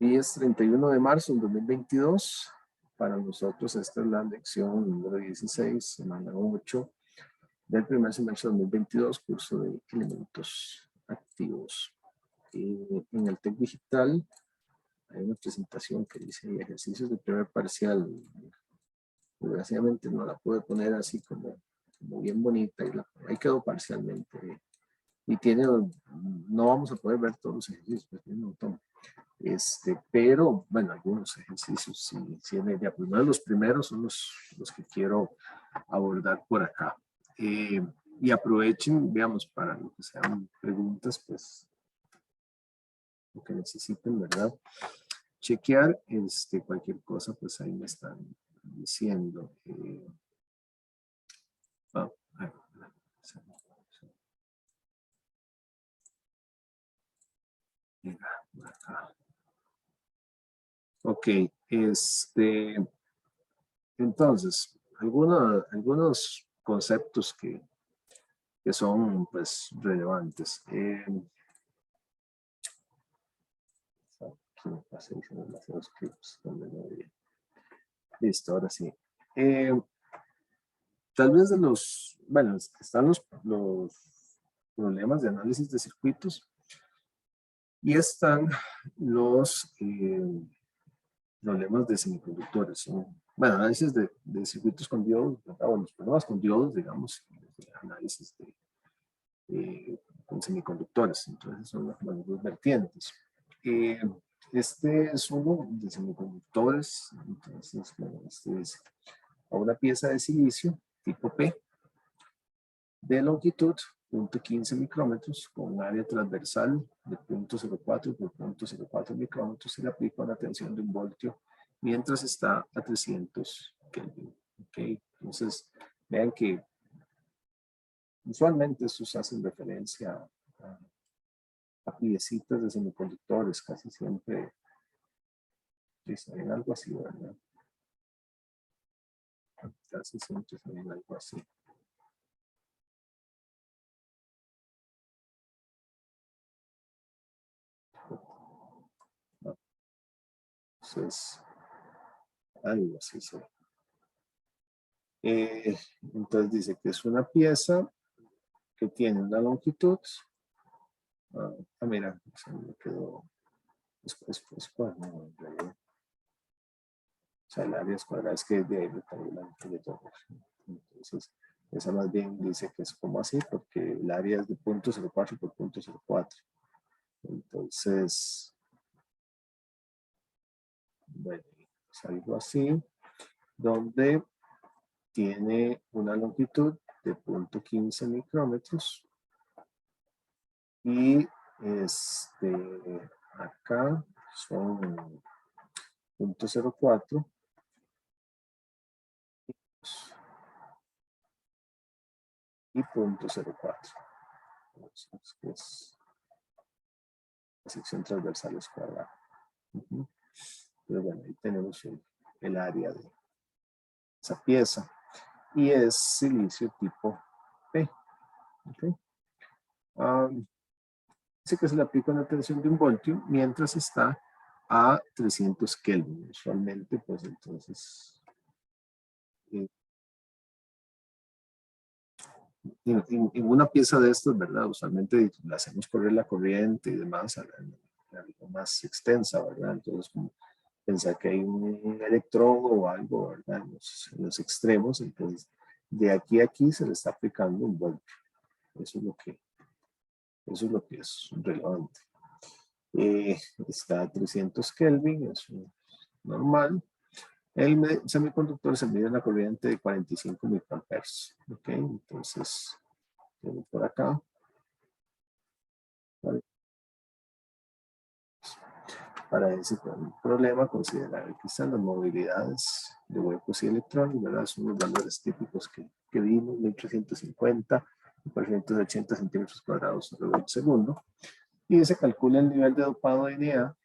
Hoy es 31 de marzo del 2022. Para nosotros esta es la lección número 16, semana 8 del primer semestre de 2022, curso de elementos activos. En el TEC digital hay una presentación que dice ejercicios de primer parcial. Desgraciadamente no la pude poner así como bien bonita, y ahí quedó parcialmente. Y no vamos a poder ver todos los ejercicios, pues tiene un montón. Pero bueno, algunos ejercicios sí en ella. Primero, los primeros son los que quiero abordar por acá. Y aprovechen, veamos, para lo que sean preguntas, pues lo que necesiten, ¿verdad? Chequear cualquier cosa, pues ahí me están diciendo. Acá. Ok, entonces, algunos conceptos que son pues relevantes. Listo, ahora sí. Tal vez bueno, están los problemas de análisis de circuitos y están los problemas de semiconductores. Bueno, análisis de circuitos con diodos, o los problemas con diodos, digamos, análisis con semiconductores. Entonces son las dos vertientes. Este es uno de semiconductores. Entonces, bueno, es a una pieza de silicio tipo P de longitud 0.15 micrómetros con un área transversal de 0.04 por 0.04 micrómetros y le aplica una tensión de 1 voltio mientras está a 300 Kelvin. Okay. Entonces, vean que usualmente estos hacen referencia a piecitas de semiconductores, casi siempre saben algo así, ¿verdad? Casi siempre saben algo así. Entonces, algo así. Sí. Entonces dice que es una pieza que tiene una longitud. Mira, se me quedó. No, o sea, el área es cuadrada, es que de ahí le traigo la de todo. Entonces, esa más bien dice que es como así, porque el área es de 0.04 por 0.04. Entonces, bueno, es algo así, donde tiene una longitud de 0.15 micrómetros y acá son 0.04 y 0.04. Entonces, es la sección transversal es cuadrada. Pero bueno, ahí tenemos el área de esa pieza y es silicio tipo P. Okay. Dice que se le aplica una tensión de 1 voltio mientras está a 300 Kelvin. Usualmente, pues entonces en una pieza de estas, ¿verdad? Usualmente la hacemos correr la corriente y demás a la más extensa, ¿verdad? Entonces, como pensar que hay un electrón o algo, ¿verdad? En los extremos, entonces de aquí a aquí se le está aplicando 1 voltio. Eso es lo que es relevante. Está a 300 Kelvin, es normal. El semiconductor se mide en la corriente de 45 microamperes. ¿Ok? Entonces, tengo por acá. Para ese problema, considerar que están las movilidades de huecos y electrones, ¿verdad? Son los valores típicos que vimos, 1350 y 480 centímetros cuadrados sobre el segundo. Y se calcula el nivel de dopado de INEA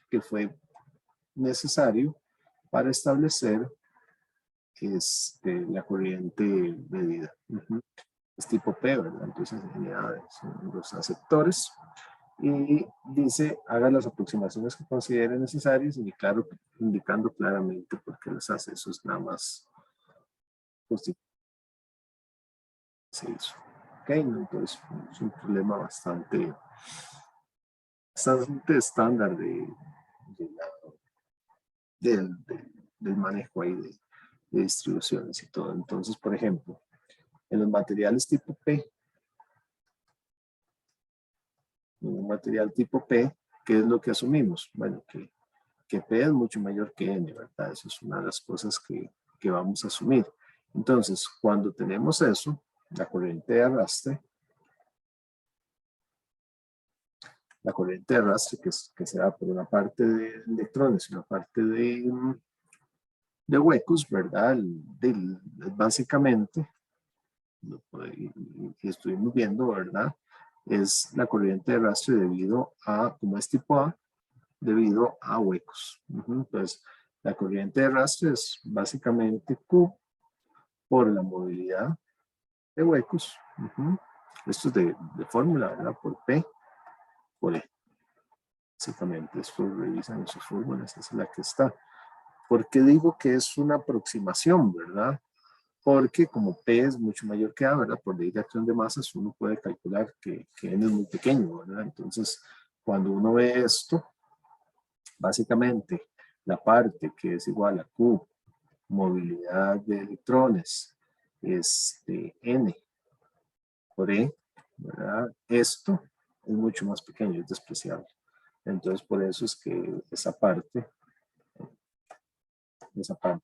que fue necesario para establecer la corriente medida. Es tipo P, ¿verdad? Entonces, son los aceptores. Y dice, haga las aproximaciones que considere necesarias, indicando claramente por qué las hace. Eso es nada más se hizo. Ok, entonces es un problema bastante estándar de del manejo ahí de distribuciones y todo. Entonces, por ejemplo, en los materiales tipo P, en un material tipo P, ¿qué es lo que asumimos? Bueno, que P es mucho mayor que N, ¿verdad? Eso es una de las cosas que vamos a asumir. Entonces, cuando tenemos eso, la corriente de arrastre, que se da por una parte de electrones y una parte de huecos, ¿verdad? Básicamente, y estuvimos viendo, ¿verdad? Es la corriente de arrastre debido a, como es tipo A, debido a huecos. Entonces, la corriente de arrastre es básicamente Q por la movilidad de huecos. Esto es de fórmula, ¿verdad? Por P, por E. Básicamente, esto revisan sus fórmulas, esa es la que está. ¿Por qué digo que es una aproximación, verdad? Porque como P es mucho mayor que A, ¿verdad? Por ley de acción de masas, uno puede calcular que N es muy pequeño, ¿verdad? Entonces, cuando uno ve esto, básicamente, la parte que es igual a Q, movilidad de electrones, es de N por E, ¿verdad? Esto es mucho más pequeño, es despreciable. Entonces, por eso es que esa parte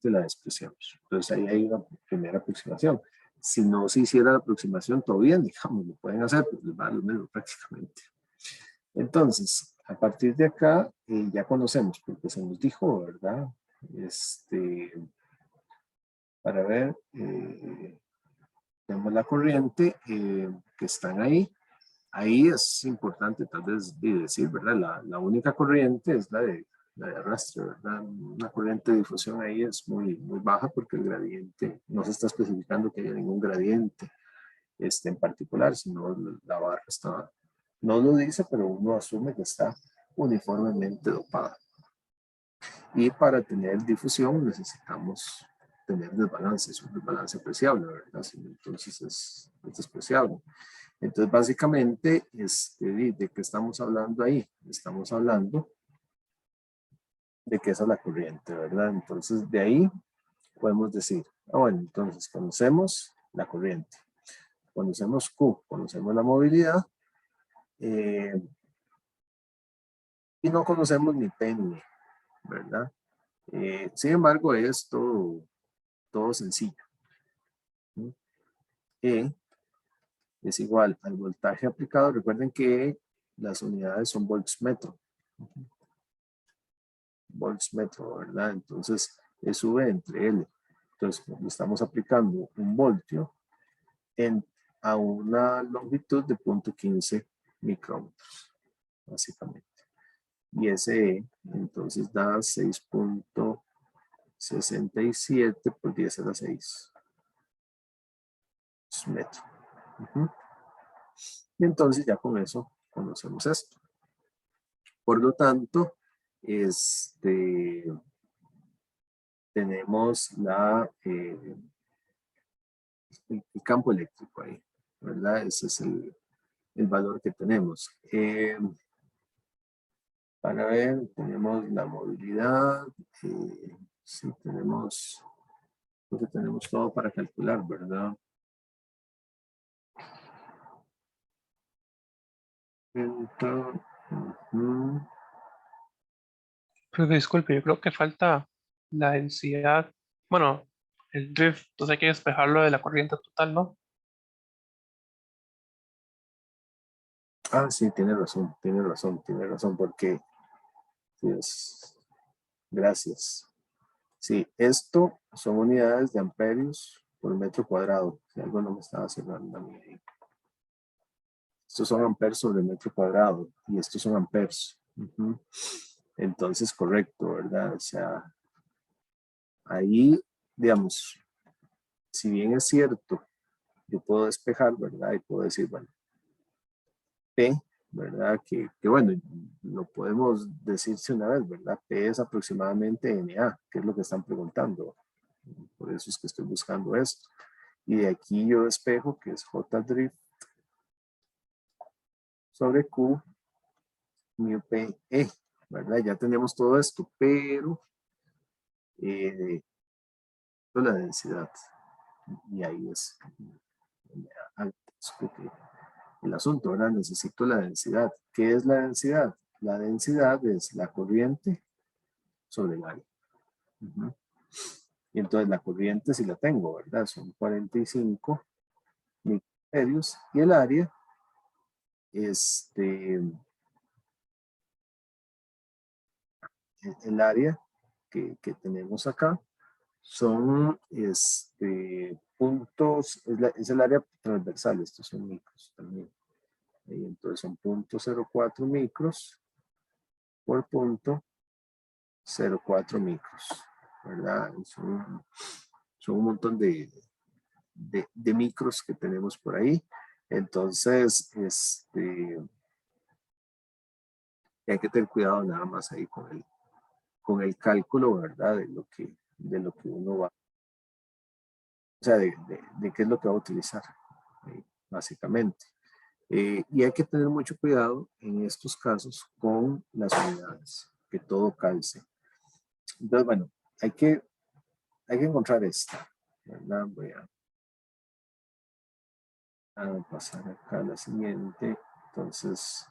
la despreciamos. Entonces, ahí hay una primera aproximación. Si no se hiciera la aproximación, todo bien, digamos, lo pueden hacer, pues les va a lo mismo prácticamente. Entonces, a partir de acá, ya conocemos, porque se nos dijo, ¿verdad? Para ver, tenemos la corriente que están ahí. Ahí es importante tal vez decir, ¿verdad? La única corriente es la de arrastre, ¿verdad? Una corriente de difusión ahí es muy baja porque el gradiente, no se está especificando que haya ningún gradiente en particular, sino la barra está, no lo dice, pero uno asume que está uniformemente dopada. Y para tener difusión necesitamos tener desbalance, es un desbalance apreciable, ¿verdad? Entonces es despreciable. Entonces, básicamente, ¿de qué estamos hablando ahí? Estamos hablando de que esa es la corriente, ¿verdad? Entonces, de ahí podemos decir, bueno, entonces conocemos la corriente, conocemos Q, conocemos la movilidad, y no conocemos ni P ni E, ¿verdad? Sin embargo, es todo sencillo. E es igual al voltaje aplicado. Recuerden que las unidades son volts metro, ¿verdad? Entonces, es V entre L. Entonces, estamos aplicando un voltio a una longitud de 0.15 micrómetros, básicamente. Y ese E, entonces da 6.67 por 10 a la 6 metros. Y entonces ya con eso conocemos esto. Por lo tanto, tenemos el campo eléctrico ahí, ¿verdad? Ese es el valor que tenemos. Para ver, tenemos la movilidad, sí, tenemos todo para calcular, ¿verdad? Entonces, Pero disculpe, yo creo que falta la densidad, bueno, el drift, entonces hay que despejarlo de la corriente total, ¿no? sí, tiene razón, porque, gracias. Sí, esto son unidades de amperios por metro cuadrado. Si algo no me estaba cerrando a mí ahí. Estos son amperes sobre metro cuadrado y estos son amperes. Entonces, correcto, ¿verdad? O sea, ahí, digamos, si bien es cierto, yo puedo despejar, ¿verdad? Y puedo decir, bueno, P ¿verdad? Que bueno, lo podemos decirse una vez, ¿verdad? P es aproximadamente NA, que es lo que están preguntando. Por eso es que estoy buscando esto. Y de aquí yo despejo que es J drift sobre Q mu P E, ¿verdad? Ya tenemos todo esto, pero la densidad. Y ahí es el asunto, ¿verdad? Necesito la densidad. ¿Qué es la densidad? La densidad es la corriente sobre el área. Y entonces la corriente si la tengo, ¿verdad? Son 45 microamperios y el área, el área que tenemos acá son puntos, es el área transversal, estos son micros también. Y entonces son 0.04 micros por 0.04 micros, ¿verdad? Son un montón de micros que tenemos por ahí. Entonces, hay que tener cuidado nada más ahí con el cálculo, ¿verdad? De lo que uno va, o sea, de qué es lo que va a utilizar, básicamente. Y hay que tener mucho cuidado en estos casos con las unidades, que todo calce. Entonces, bueno, hay que encontrar esta, ¿verdad? Voy a pasar acá a la siguiente. Entonces,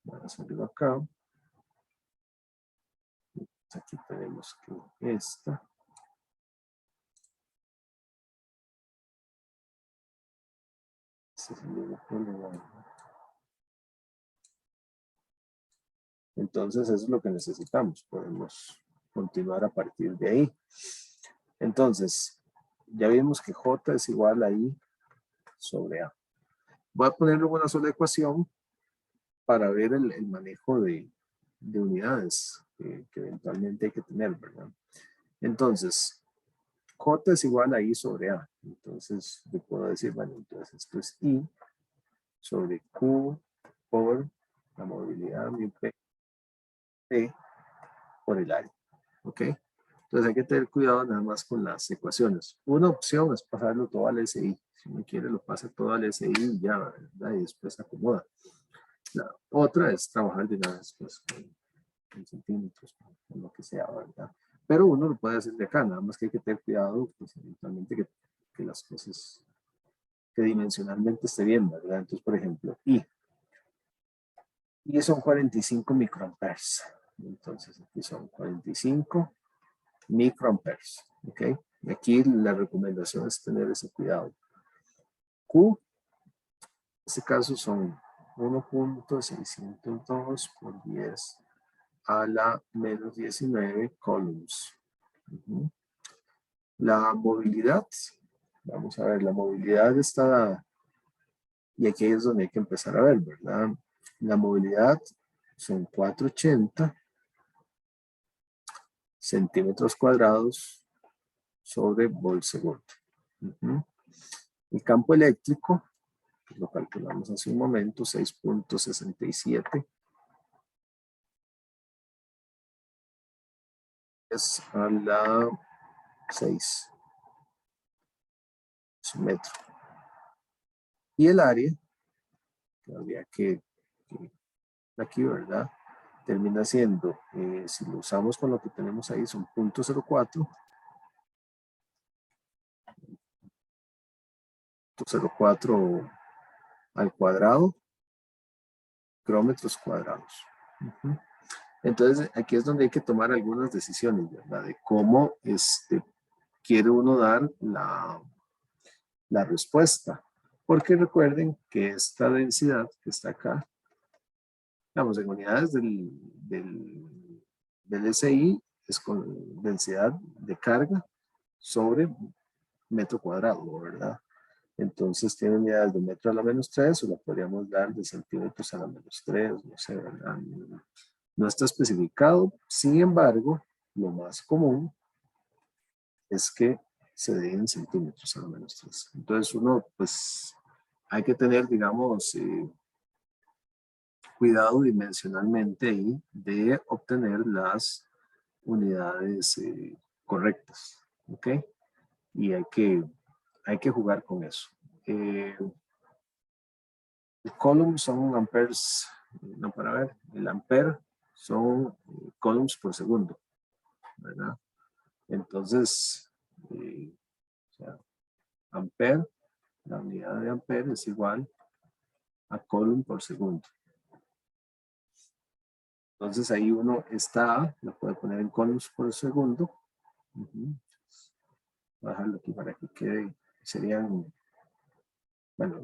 voy a hacerlo acá. Aquí tenemos que esta. Entonces, eso es lo que necesitamos. Podemos continuar a partir de ahí. Entonces, ya vimos que J es igual a I sobre A. Voy a ponerlo en una sola ecuación para ver el manejo de unidades que eventualmente hay que tener, ¿verdad? Entonces, J es igual a I sobre A. Entonces, yo puedo decir, bueno, entonces esto es I sobre Q por la movilidad mu P por el área. ¿Ok? Entonces hay que tener cuidado nada más con las ecuaciones. Una opción es pasarlo todo al SI. Si uno quiere, lo pasa todo al SI y ya, ¿verdad? Y después se acomoda. La otra es trabajar de una vez pues, en centímetros, con lo que sea, ¿verdad? Pero uno lo puede hacer de acá, nada más que hay que tener cuidado, pues eventualmente que las cosas, que dimensionalmente esté bien, ¿verdad? Entonces, por ejemplo, I son 45 microamperes. Entonces, aquí son 45 microamperes, ¿ok? Y aquí la recomendación es tener ese cuidado. Q, en este caso son 1.602 por 10 a la menos 19 coulombs. La movilidad, vamos a ver, la movilidad está dada, y aquí es donde hay que empezar a ver, ¿verdad? La movilidad son 480 centímetros cuadrados sobre volt segundo. El campo eléctrico, lo calculamos hace un momento, 6.67 es a la 6 metro. Y el área, que habría que aquí, ¿verdad? Termina siendo, si lo usamos con lo que tenemos ahí, son 0.04 al cuadrado, micrómetros cuadrados. Entonces, aquí es donde hay que tomar algunas decisiones, ¿verdad? De cómo quiere uno dar la respuesta. Porque recuerden que esta densidad que está acá, digamos, en unidades del SI, es con densidad de carga sobre metro cuadrado, ¿verdad? Entonces tiene unidades de metro a la menos 3 o la podríamos dar de centímetros a la menos 3, no sé, ¿verdad? No está especificado. Sin embargo, lo más común es que se dé en centímetros a la menos 3. Entonces uno, pues, hay que tener, digamos, cuidado dimensionalmente ahí de obtener las unidades correctas, ¿ok? Y hay que jugar con eso. El column son amperes, no, para ver, el ampere son columns por segundo, ¿verdad? Entonces, o sea, ampere, la unidad de ampere es igual a coulomb por segundo. Entonces ahí uno está, lo puede poner en coulombs por segundo. Voy a dejarlo aquí para que quede, serían, bueno,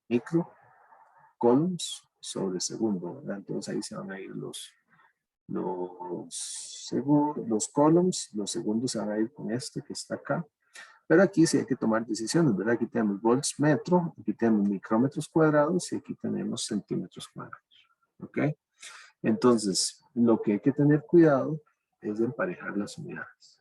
micro coulombs sobre segundo, ¿verdad? Entonces ahí se van a ir los columns, los segundos se van a ir con este que está acá. Pero aquí sí hay que tomar decisiones, ¿verdad? Aquí tenemos volts metro, aquí tenemos micrómetros cuadrados y aquí tenemos centímetros cuadrados, ¿ok? Entonces, lo que hay que tener cuidado es de emparejar las unidades.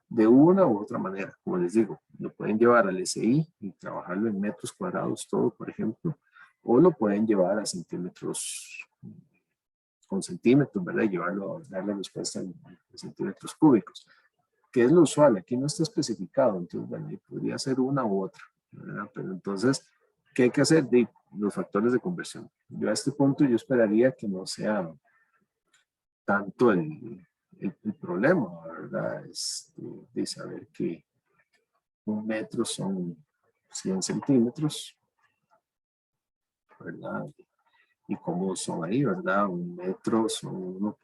De una u otra manera, como les digo, lo pueden llevar al SI y trabajarlo en metros cuadrados todo, por ejemplo, o lo pueden llevar a centímetros, con centímetros, ¿verdad? Y llevarlo, darle respuesta en centímetros cúbicos, que es lo usual. Aquí no está especificado, entonces, bueno, podría ser una u otra, ¿verdad? Pero entonces, ¿qué hay que hacer? De los factores de conversión. Yo a este punto yo esperaría que no sea tanto el problema, ¿verdad? Es de saber que un metro son 100 centímetros, ¿verdad? Y cómo son ahí, ¿verdad? Un metro son 1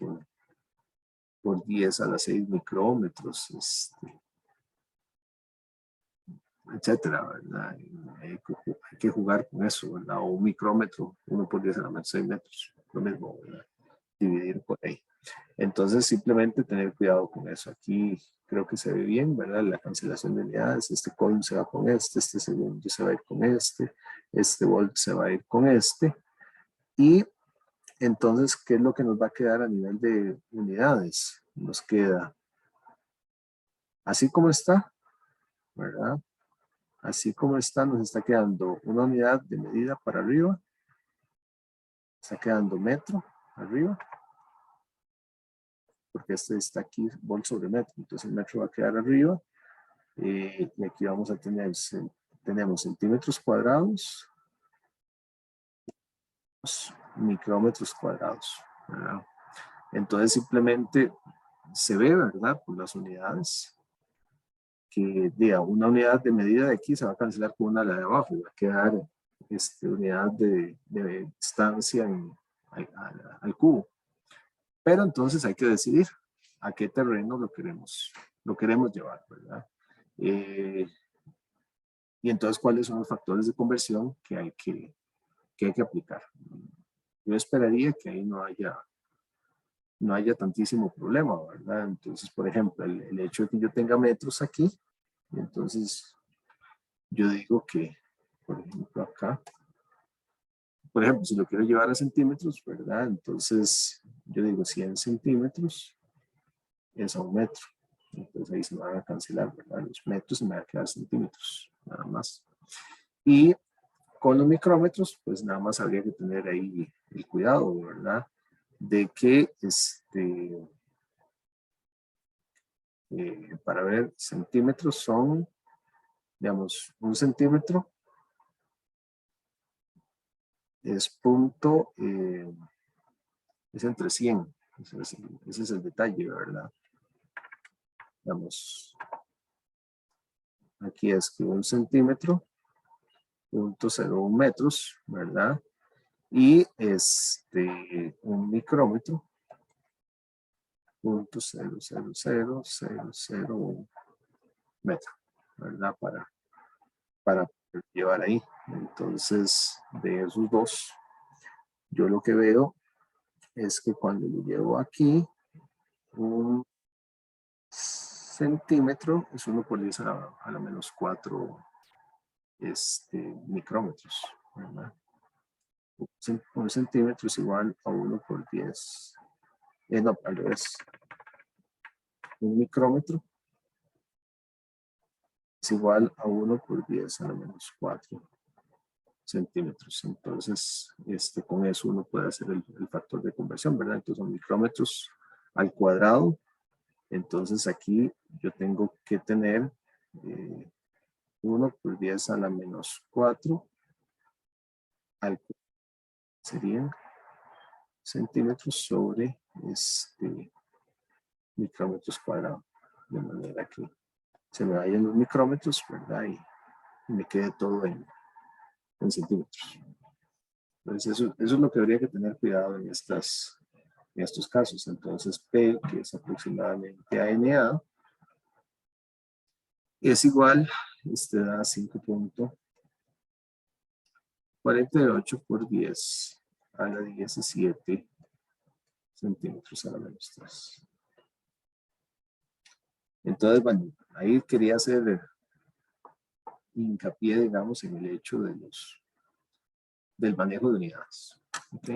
por 10 a la 6 micrómetros, etcétera, ¿verdad? Hay que jugar con eso, ¿verdad? O un micrómetro, 1 por 10 a la menos 6 metros, lo mismo, ¿verdad? Dividir por ahí. Entonces, simplemente tener cuidado con eso. Aquí creo que se ve bien, ¿verdad? La cancelación de unidades, este column se va con este segundo se va a ir con este volt se va a ir con este. Y entonces, ¿qué es lo que nos va a quedar a nivel de unidades? Nos queda así como está, ¿verdad? Así como está, nos está quedando una unidad de medida para arriba. Está quedando metro arriba. Porque este está aquí, volt sobre metro. Entonces el metro va a quedar arriba. Y aquí vamos a tener, tenemos centímetros cuadrados, micrómetros cuadrados, ¿verdad? Entonces simplemente se ve, ¿verdad? Por las unidades, que diga, una unidad de medida de aquí se va a cancelar con una de la de abajo, y va a quedar unidad de distancia al cubo. Pero entonces hay que decidir a qué terreno lo queremos llevar, ¿verdad? Y entonces, ¿cuáles son los factores de conversión que hay que aplicar? Yo esperaría que ahí no haya tantísimo problema, ¿verdad? Entonces, por ejemplo, el hecho de que yo tenga metros aquí, entonces yo digo que, por ejemplo, acá, por ejemplo, si lo quiero llevar a centímetros, ¿verdad? Entonces, yo digo 100 centímetros es a 1 metro. Entonces ahí se me van a cancelar, ¿verdad? Los metros se me van a quedar centímetros, nada más. Y con los micrómetros, pues nada más habría que tener ahí el cuidado, ¿verdad? De que para ver, centímetros son, digamos, 1 centímetro es punto, es entre 100. Ese es el detalle, ¿verdad? Digamos, aquí es que 1 centímetro, 0.01 metros, ¿verdad? Y 1 micrómetro, 0.000001 metro, ¿verdad? Para llevar ahí. Entonces, de esos dos, yo lo que veo es que cuando lo llevo aquí, 1 centímetro es 1 por 10 a la menos 4 micrómetros, ¿verdad? 1 centímetro es igual a 1 por 10. No, al revés. 1 micrómetro es igual a 1 por 10 a la menos 4 centímetros. Entonces, con eso uno puede hacer el factor de conversión, ¿verdad? Entonces son micrómetros al cuadrado. Entonces aquí yo tengo que tener 1 por 10 a la menos 4 al serían centímetros sobre micrómetros cuadrados. De manera que se me vayan los micrómetros, ¿verdad? Y me quede todo en centímetros. Entonces eso es lo que habría que tener cuidado en estos casos. Entonces P, que es aproximadamente a NA, es igual, da 5.48 por 10 a la 17 centímetros a la menos 3. Entonces, bueno, ahí quería hacer hincapié, digamos, en el hecho del manejo de unidades. ¿Ok?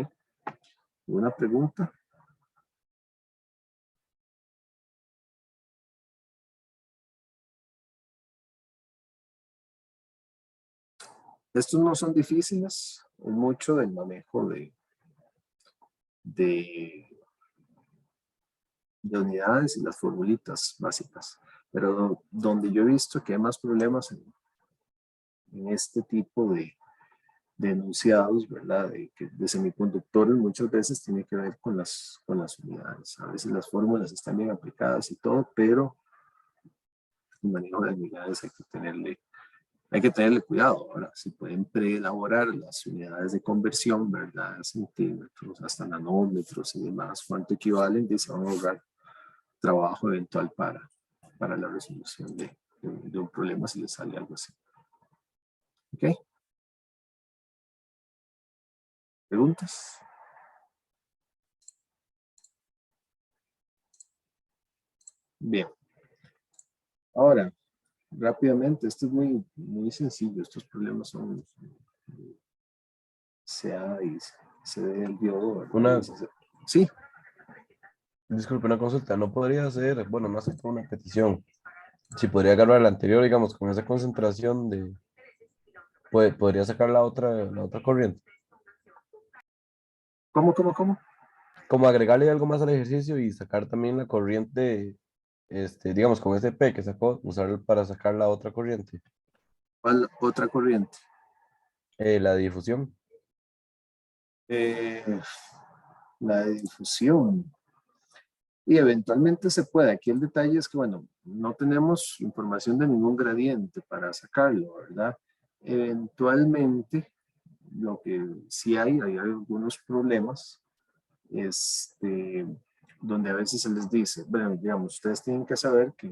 ¿Una pregunta? Estos no son difíciles, es mucho del manejo de unidades y las formulitas básicas. Pero donde yo he visto que hay más problemas en este tipo de enunciados, ¿verdad? De semiconductores muchas veces tiene que ver con las unidades. A veces las fórmulas están bien aplicadas y todo, pero el manejo de unidades hay que tenerle cuidado. Ahora, si pueden preelaborar las unidades de conversión, ¿verdad? Centímetros, hasta nanómetros y demás, cuánto equivalen, y se van a ahorrar trabajo eventual para la resolución de un problema si les sale algo así. ¿Ok? ¿Preguntas? Bien. Ahora, rápidamente, esto es muy, muy sencillo. Estos problemas son CA y CD del diodo, ¿verdad? Sí, Disculpe, una consulta, no podría ser, bueno, más que una petición. Si podría agarrar la anterior, digamos, con esa concentración podría sacar la otra corriente. ¿Cómo? Como agregarle algo más al ejercicio y sacar también la corriente, digamos, con ese P que sacó, usarlo para sacar la otra corriente, ¿Cuál otra corriente? la difusión. Eh, la de difusión. Y eventualmente se puede. Aquí el detalle es que, bueno, no tenemos información de ningún gradiente para sacarlo, ¿verdad? Eventualmente, lo que sí hay algunos problemas, donde a veces se les dice, bueno, digamos, ustedes tienen que saber que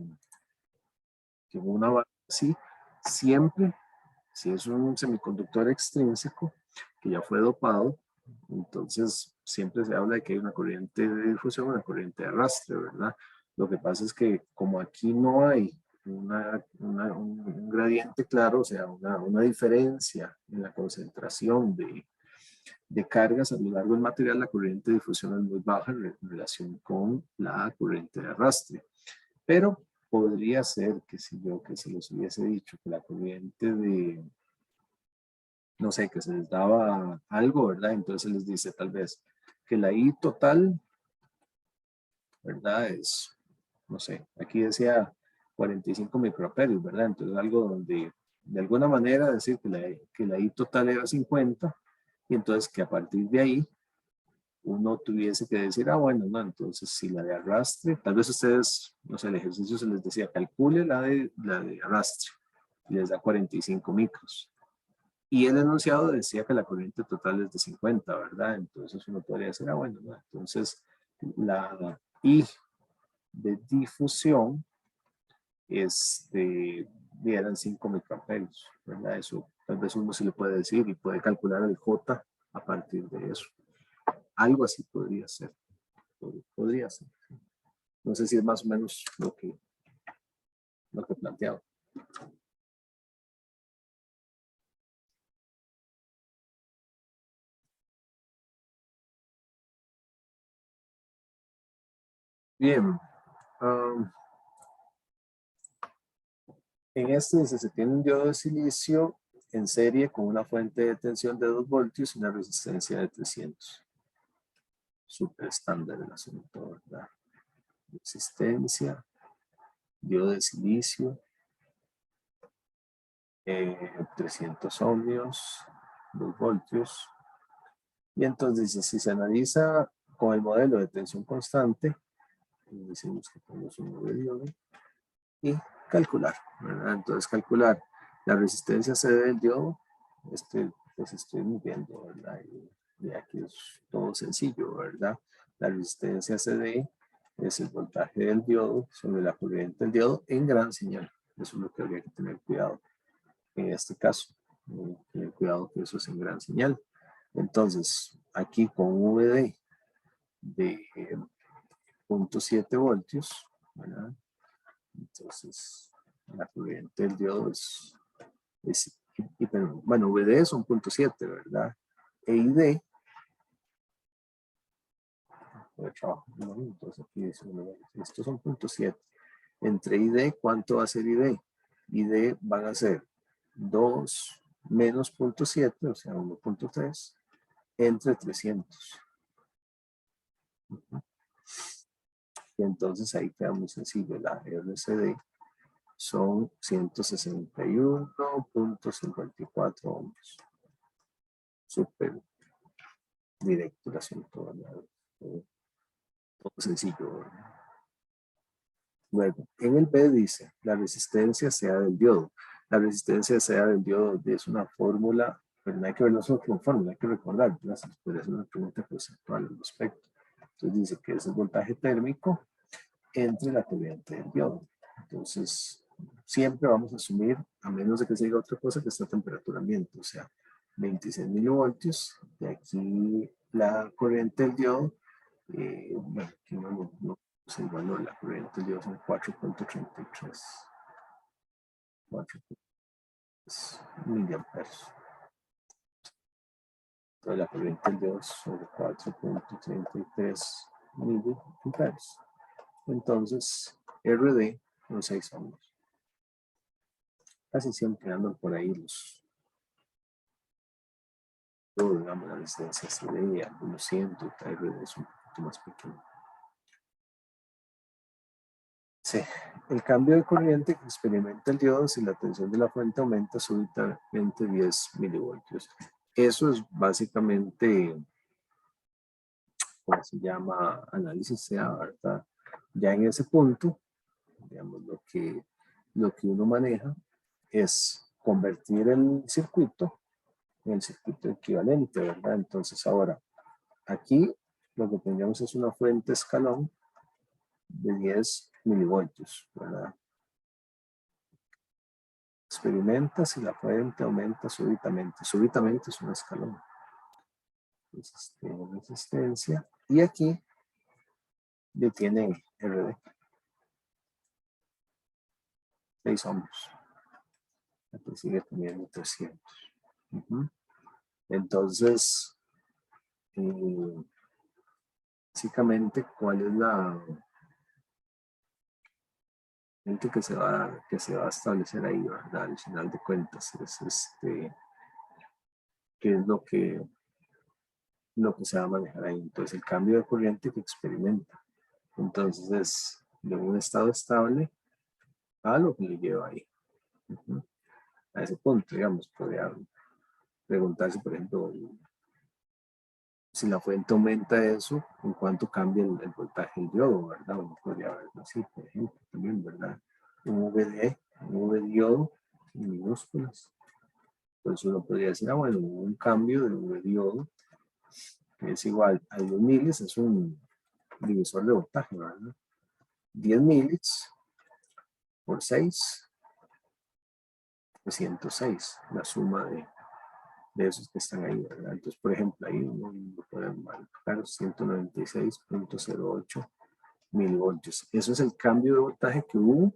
una banda así, siempre, si es un semiconductor extrínseco que ya fue dopado, entonces siempre se habla de que hay una corriente de difusión, una corriente de arrastre, ¿verdad? Lo que pasa es que como aquí no hay un gradiente claro, o sea, una diferencia en la concentración de cargas a lo largo del material, la corriente de difusión es muy baja en relación con la corriente de arrastre. Pero podría ser que que se les hubiese dicho que la corriente no sé, que se les daba algo, ¿verdad? Entonces se les dice tal vez que la I total, ¿verdad? Es, no sé, aquí decía 45 microamperios, ¿verdad? Entonces algo donde de alguna manera decir que la I total era 50 y entonces que a partir de ahí uno tuviese que decir, bueno, no, entonces si la de arrastre, tal vez ustedes, no sé, el ejercicio se les decía, calcule la de arrastre, y les da 45 micros. Y el enunciado decía que la corriente total es de 50, ¿verdad? Entonces uno podría decir, bueno, no, entonces la I de difusión, eran 5 microamperios, ¿verdad? Eso tal vez uno se le puede decir y puede calcular el J a partir de eso. Algo así podría ser. Podría ser. No sé si es más o menos lo que planteaba. Bien. En este dice, se tiene un diodo de silicio en serie con una fuente de tensión de 2 voltios y una resistencia de 300. Súper estándar el asunto, ¿verdad? Resistencia, diodo de silicio, 300 ohmios, 2 voltios. Y entonces, si se analiza con el modelo de tensión constante, decimos que tenemos un modelo y calcular, ¿verdad? Entonces, calcular la resistencia CD del diodo, pues estoy midiendo, ¿verdad? Y aquí es todo sencillo, ¿verdad? La resistencia CD es el voltaje del diodo sobre la corriente del diodo en gran señal. Eso es lo que habría que tener cuidado en este caso. Tener cuidado que eso es en gran señal. Entonces, aquí con VD de 0.7 voltios, ¿verdad? Entonces, la corriente del diodo es bueno, VD son 0.7, ¿verdad? EID, entonces aquí dice, estos son 0.7. Entre ID, ¿cuánto va a ser ID? ID van a ser 2 menos 0.7, o sea, 1.3, entre 300. Y entonces ahí queda muy sencillo, la RCD son 161.54 ohmios. Súper directo el asunto, ¿verdad? Todo sencillo, ¿verdad? Luego, en el B dice, la resistencia sea del diodo. La resistencia sea del diodo es una fórmula, pero no hay que verlo solo como fórmula, hay que recordar, ¿verdad? Se puede hacer una pregunta conceptual al respecto. Entonces dice que es el voltaje térmico entre la corriente del diodo. Entonces, siempre vamos a asumir, a menos de que se diga otra cosa, que está a temperatura ambiente, o sea, 26 milivoltios. De aquí la corriente del diodo, bueno, aquí no sé el valor, la corriente del diodo son 4.33. 4.3 miliamperes. Entonces la corriente del diodo es sobre 4.33 miliamperes. Entonces, RD son 6 ohmios. Casi siempre andan por ahí digamos, la resistencia CD, algunos cientos, RD es un poquito más pequeño. Sí, el cambio de corriente que experimenta el diodo si la tensión de la fuente aumenta súbitamente 10 milivoltios. Eso es básicamente, ¿cómo se llama? Análisis CA, ¿verdad? Ya en ese punto, digamos, lo que uno maneja es convertir el circuito en el circuito equivalente, ¿verdad? Entonces ahora, aquí lo que tendríamos es una fuente escalón de 10 milivoltios, ¿verdad? Experimenta si la fuente aumenta súbitamente. Súbitamente es un escalón. Entonces tiene resistencia. Y aquí detiene RD. 6 ohmios. Aquí sigue teniendo 300. Entonces, básicamente, ¿cuál es la fuente que se va a establecer ahí, ¿verdad? Al final de cuentas, es qué es lo que se va a manejar ahí. Entonces, el cambio de corriente que experimenta. Entonces, es de un estado estable a lo que le lleva ahí. A ese punto, digamos, podría preguntarse, por ejemplo, si la fuente aumenta eso, ¿en cuánto cambia el voltaje del diodo, verdad? Uno podría verlo así, por ejemplo, también, ¿verdad? Un V diodo, en minúsculas. Entonces uno podría decir, bueno, un cambio de V diodo que es igual a 10 milis, es un divisor de voltaje, ¿verdad? 10 milis por 6, 306, la suma de esos que están ahí, ¿verdad? Entonces, por ejemplo, ahí uno puede marcar 196.08 milivoltios. Eso es el cambio de voltaje que hubo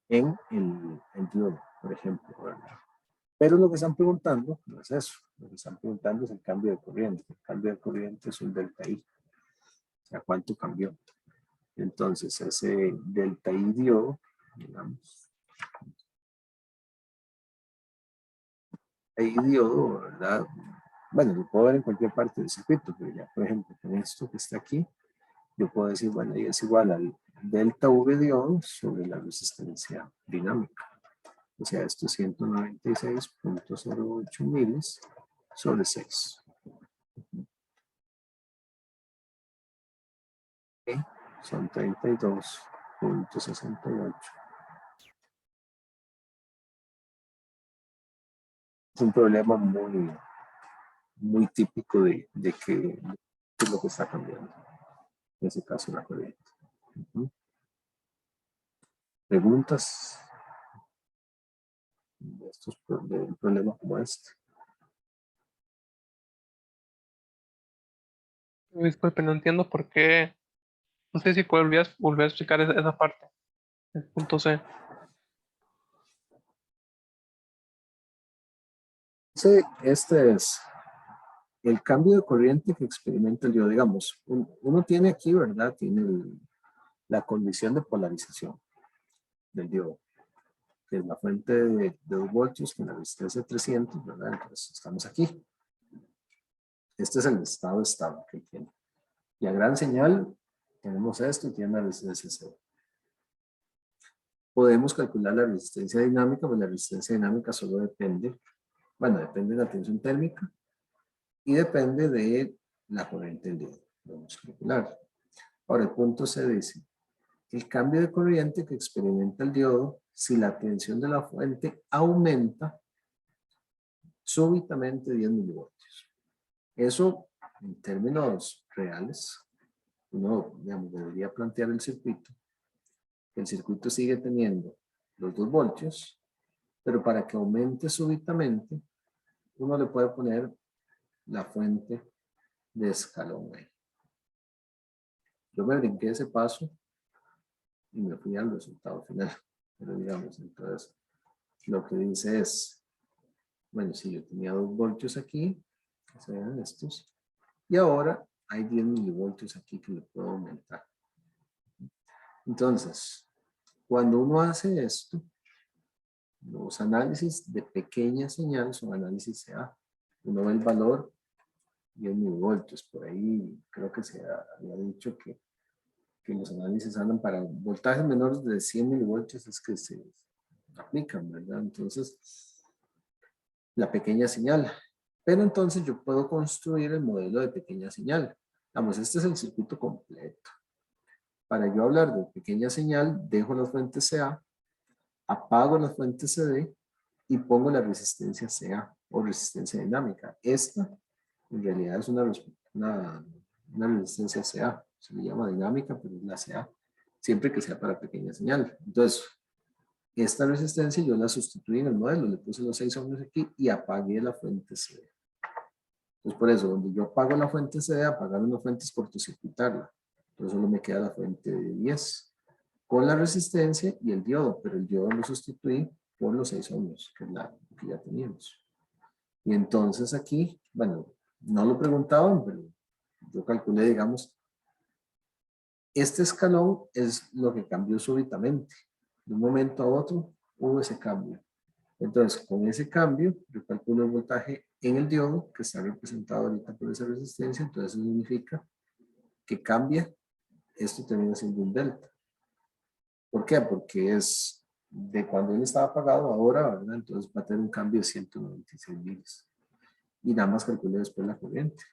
en el diodo, por ejemplo, ¿verdad? Pero lo que están preguntando no es eso. Lo que están preguntando es el cambio de corriente. El cambio de corriente es un delta I. O sea, ¿cuánto cambió? Entonces, ese delta I diodo, digamos, hay diodo, ¿verdad? Bueno, lo puedo ver en cualquier parte del circuito, pero ya, por ejemplo, con esto que está aquí, yo puedo decir, bueno, y es igual al delta V diodo sobre la resistencia dinámica. O sea, esto es 196.08 miles sobre 6. ¿Okay? Son 32.68. Es un problema muy típico de que es lo que está cambiando. En ese caso, la corriente. ¿Preguntas de un problema como este? Disculpe, no entiendo por qué. No sé si podrías volver a explicar esa parte, el punto C. Sí, este es el cambio de corriente que experimenta el diodo. Digamos, uno tiene aquí, ¿verdad? Tiene la condición de polarización del diodo, que es la fuente de 2 voltios con la resistencia de 300, ¿verdad? Entonces, estamos aquí. Este es el estado estable que tiene. Y a gran señal, tenemos esto y tiene la resistencia cero. Podemos calcular la resistencia dinámica, pues la resistencia dinámica solo depende, bueno, depende de la tensión térmica y depende de la corriente del diodo. Vamos a calcular. Ahora, el punto C dice, el cambio de corriente que experimenta el diodo si la tensión de la fuente aumenta súbitamente 10 milivoltios. Eso, en términos reales, uno, digamos, debería plantear el circuito. El circuito sigue teniendo los 2 voltios, pero para que aumente súbitamente, uno le puede poner la fuente de escalón ahí. Yo me brinqué ese paso y me fui al resultado final. Pero digamos, entonces, lo que dice es, bueno, si yo tenía 2 voltios aquí, sean estos, y ahora hay 10 milivoltios aquí que le puedo aumentar. Entonces, cuando uno hace esto, los análisis de pequeña señal son análisis CA. Uno ve el valor 10 milivoltios. Por ahí creo que se había dicho que los análisis andan para voltajes menores de 100 milivoltios es que se aplican, ¿verdad? Entonces, la pequeña señal. Pero entonces yo puedo construir el modelo de pequeña señal. Vamos, este es el circuito completo. Para yo hablar de pequeña señal, dejo las fuentes CA, apago las fuentes CD y pongo la resistencia CA o resistencia dinámica. Esta en realidad es una resistencia CA. Se le llama dinámica, pero es la CA. Siempre que sea para pequeña señal. Entonces, esta resistencia yo la sustituí en el modelo. Le puse los 6 ohms aquí y apagué la fuente CD. Entonces, por eso, donde yo apago la fuente CD, apagar una fuente es cortocircuitarla. Entonces, solo me queda la fuente de 10 con la resistencia y el diodo, pero el diodo lo sustituí por los 6 ohms, que es la que ya teníamos. Y entonces aquí, bueno, no lo preguntaban, pero yo calculé, digamos, este escalón es lo que cambió súbitamente. De un momento a otro hubo ese cambio. Entonces, con ese cambio, yo calculo el voltaje en el diodo, que está representado ahorita por esa resistencia, entonces eso significa que cambia, esto termina siendo un delta. ¿Por qué? Porque es de cuando él estaba apagado ahora, ¿verdad? Entonces va a tener un cambio de 196 miles. Y nada más calculé después la corriente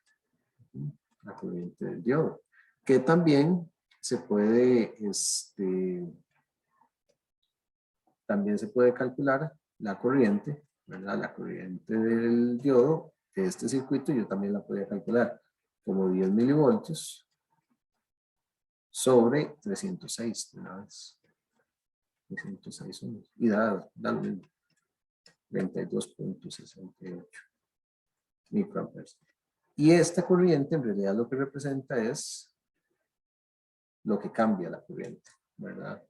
del diodo, que también se puede, también se puede calcular la corriente, ¿verdad? La corriente del diodo de este circuito yo también la podía calcular como 10 milivoltios sobre 306 de una vez. 306 ohms. Y da lo mismo. 32.68 microamperes. Y esta corriente en realidad lo que representa es lo que cambia la corriente, ¿verdad?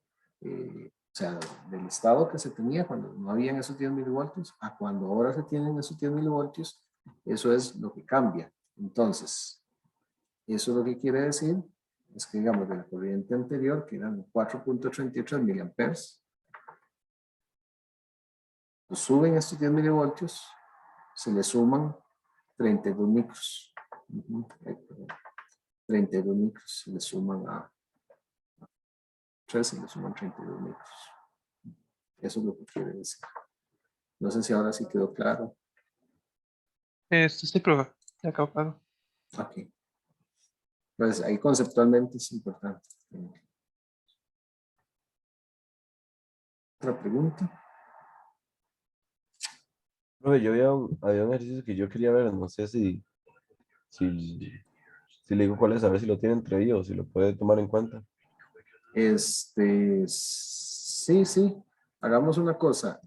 O sea, del estado que se tenía cuando no habían esos 10 milivoltios a cuando ahora se tienen esos 10 milivoltios, eso es lo que cambia. Entonces, eso lo que quiere decir es que, digamos, de la corriente anterior, que eran 4.33 miliamperes, pues suben estos 10 milivoltios se le suman 32 micros. Ujú, perdón. 32 micros se le suman a 3, se le suman 32 micros. Eso es lo que quiere decir. No sé si ahora sí quedó claro. Sí, profe, ya quedó claro. Ok. Pues ahí conceptualmente es importante. Otra pregunta. Profe, yo había un ejercicio que yo quería ver, no sé si, si le digo cuál es, a ver si lo tiene entrevío o si lo puede tomar en cuenta. Sí, sí. Hagamos una cosa.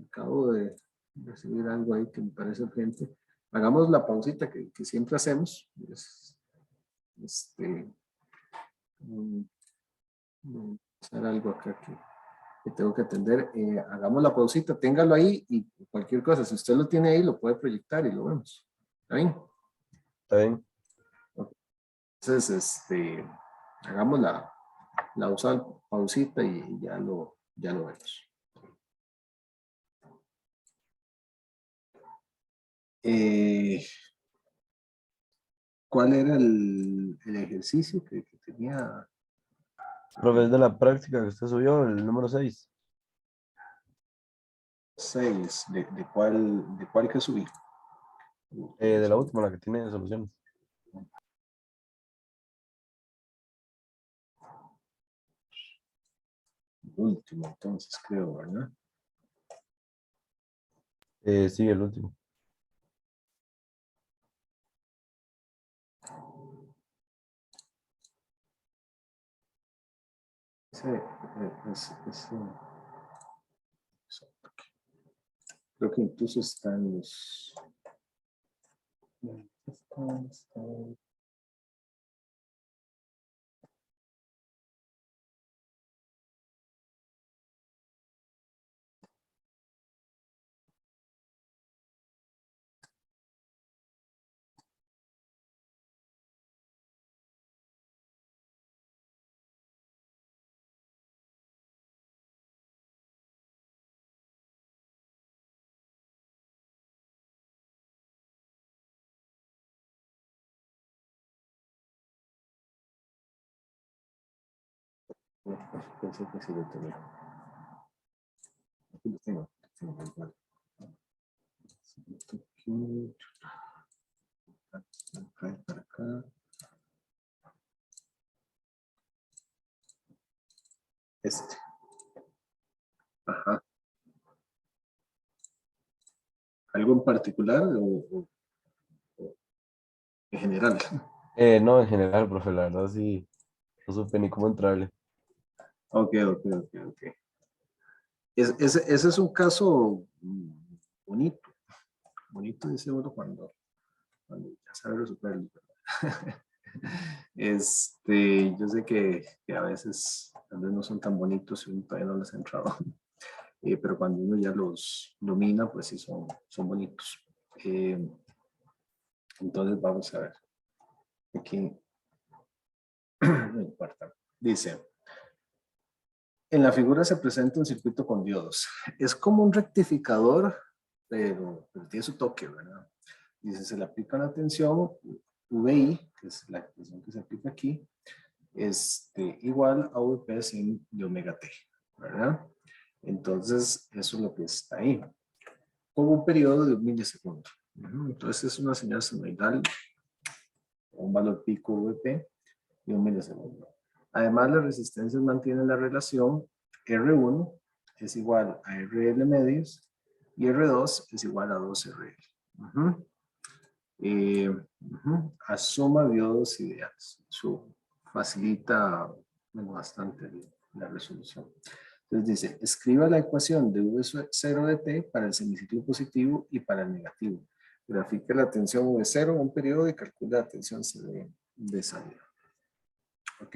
Acabo de recibir algo ahí que me parece urgente. Hagamos la pausita que siempre hacemos. Este, mm, hacer algo acá que tengo que atender. Hagamos la pausita, téngalo ahí y cualquier cosa, si usted lo tiene ahí, lo puede proyectar y lo vemos. ¿Está bien? ¿Está bien? Entonces, hagamos la pausita y ya lo vemos. ¿Cuál era el ejercicio que tenía? Profe, es de la práctica que usted subió, el número 6. 6. De cuál que subí? De la última, la que tiene soluciones. Último, entonces, creo, ¿verdad? Sí, el último. Ese, creo que incluso están los... Pensé que sí lo tenía. Aquí lo tengo. Vale. Aquí, para acá. Este. Ajá. ¿Algo en particular o en general? No, en general, profe, la verdad sí, no supe ni cómo entrarle. Ok. Ese es un caso bonito. Bonito dice uno cuando ya sabe resolverlo. Yo sé que a veces tal vez no son tan bonitos y uno todavía no les ha entrado. Pero cuando uno ya los domina, pues sí son bonitos. Eh, entonces vamos a ver. Aquí no importa. Dice, en la figura se presenta un circuito con diodos. Es como un rectificador, pero tiene su toque, ¿verdad? Dice, se le aplica la tensión VI, que es la tensión que se aplica aquí, igual a VP sin de omega t, ¿verdad? Entonces, eso es lo que está ahí. Con un periodo de 1 milisegundo. Entonces, es una señal senoidal, un valor pico VP y 1 milisegundo. Además, las resistencias mantienen la relación R1 es igual a RL medios y R2 es igual a 2RL. A suma diodos ideales. Eso facilita bastante la resolución. Entonces dice, escriba la ecuación de V0 de t para el semiciclo positivo y para el negativo. Grafica la tensión V0 en un periodo y calcula la tensión CD de salida. Ok.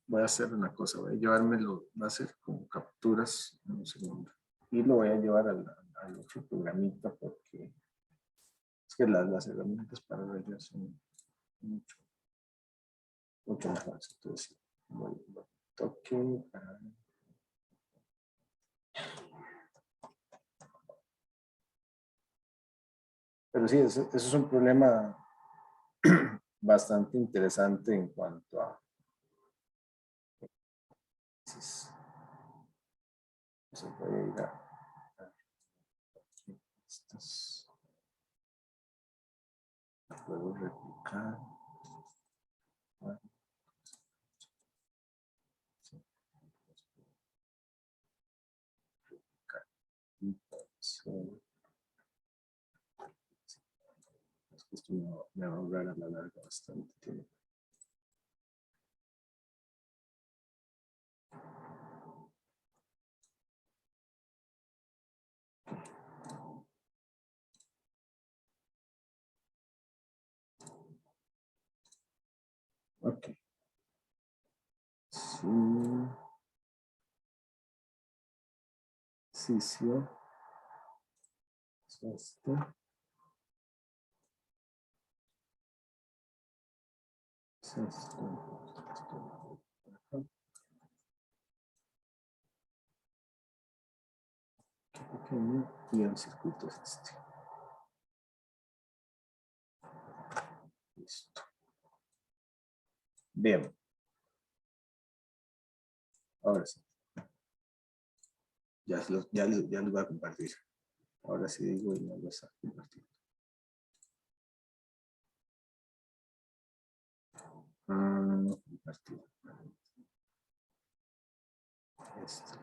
Voy a hacer una cosa, voy a llevármelo, va a ser como capturas en un segundo. Y lo voy a llevar al otro programita porque es que las herramientas para verlo son mucho mejores. Entonces, toque para Pero sí, eso es un problema bastante interesante en cuanto a... Se puede ir a estas. Puedo replicar. Esto me va a ahorrar a la larga bastante tiempo. Ok. Sí. Sí, sí. Esto. Pequeño y el circuito es este. Listo. Bien. Ahora sí. Ya los voy a compartir. Ahora sí digo y no los a compartir. Compartir. Este.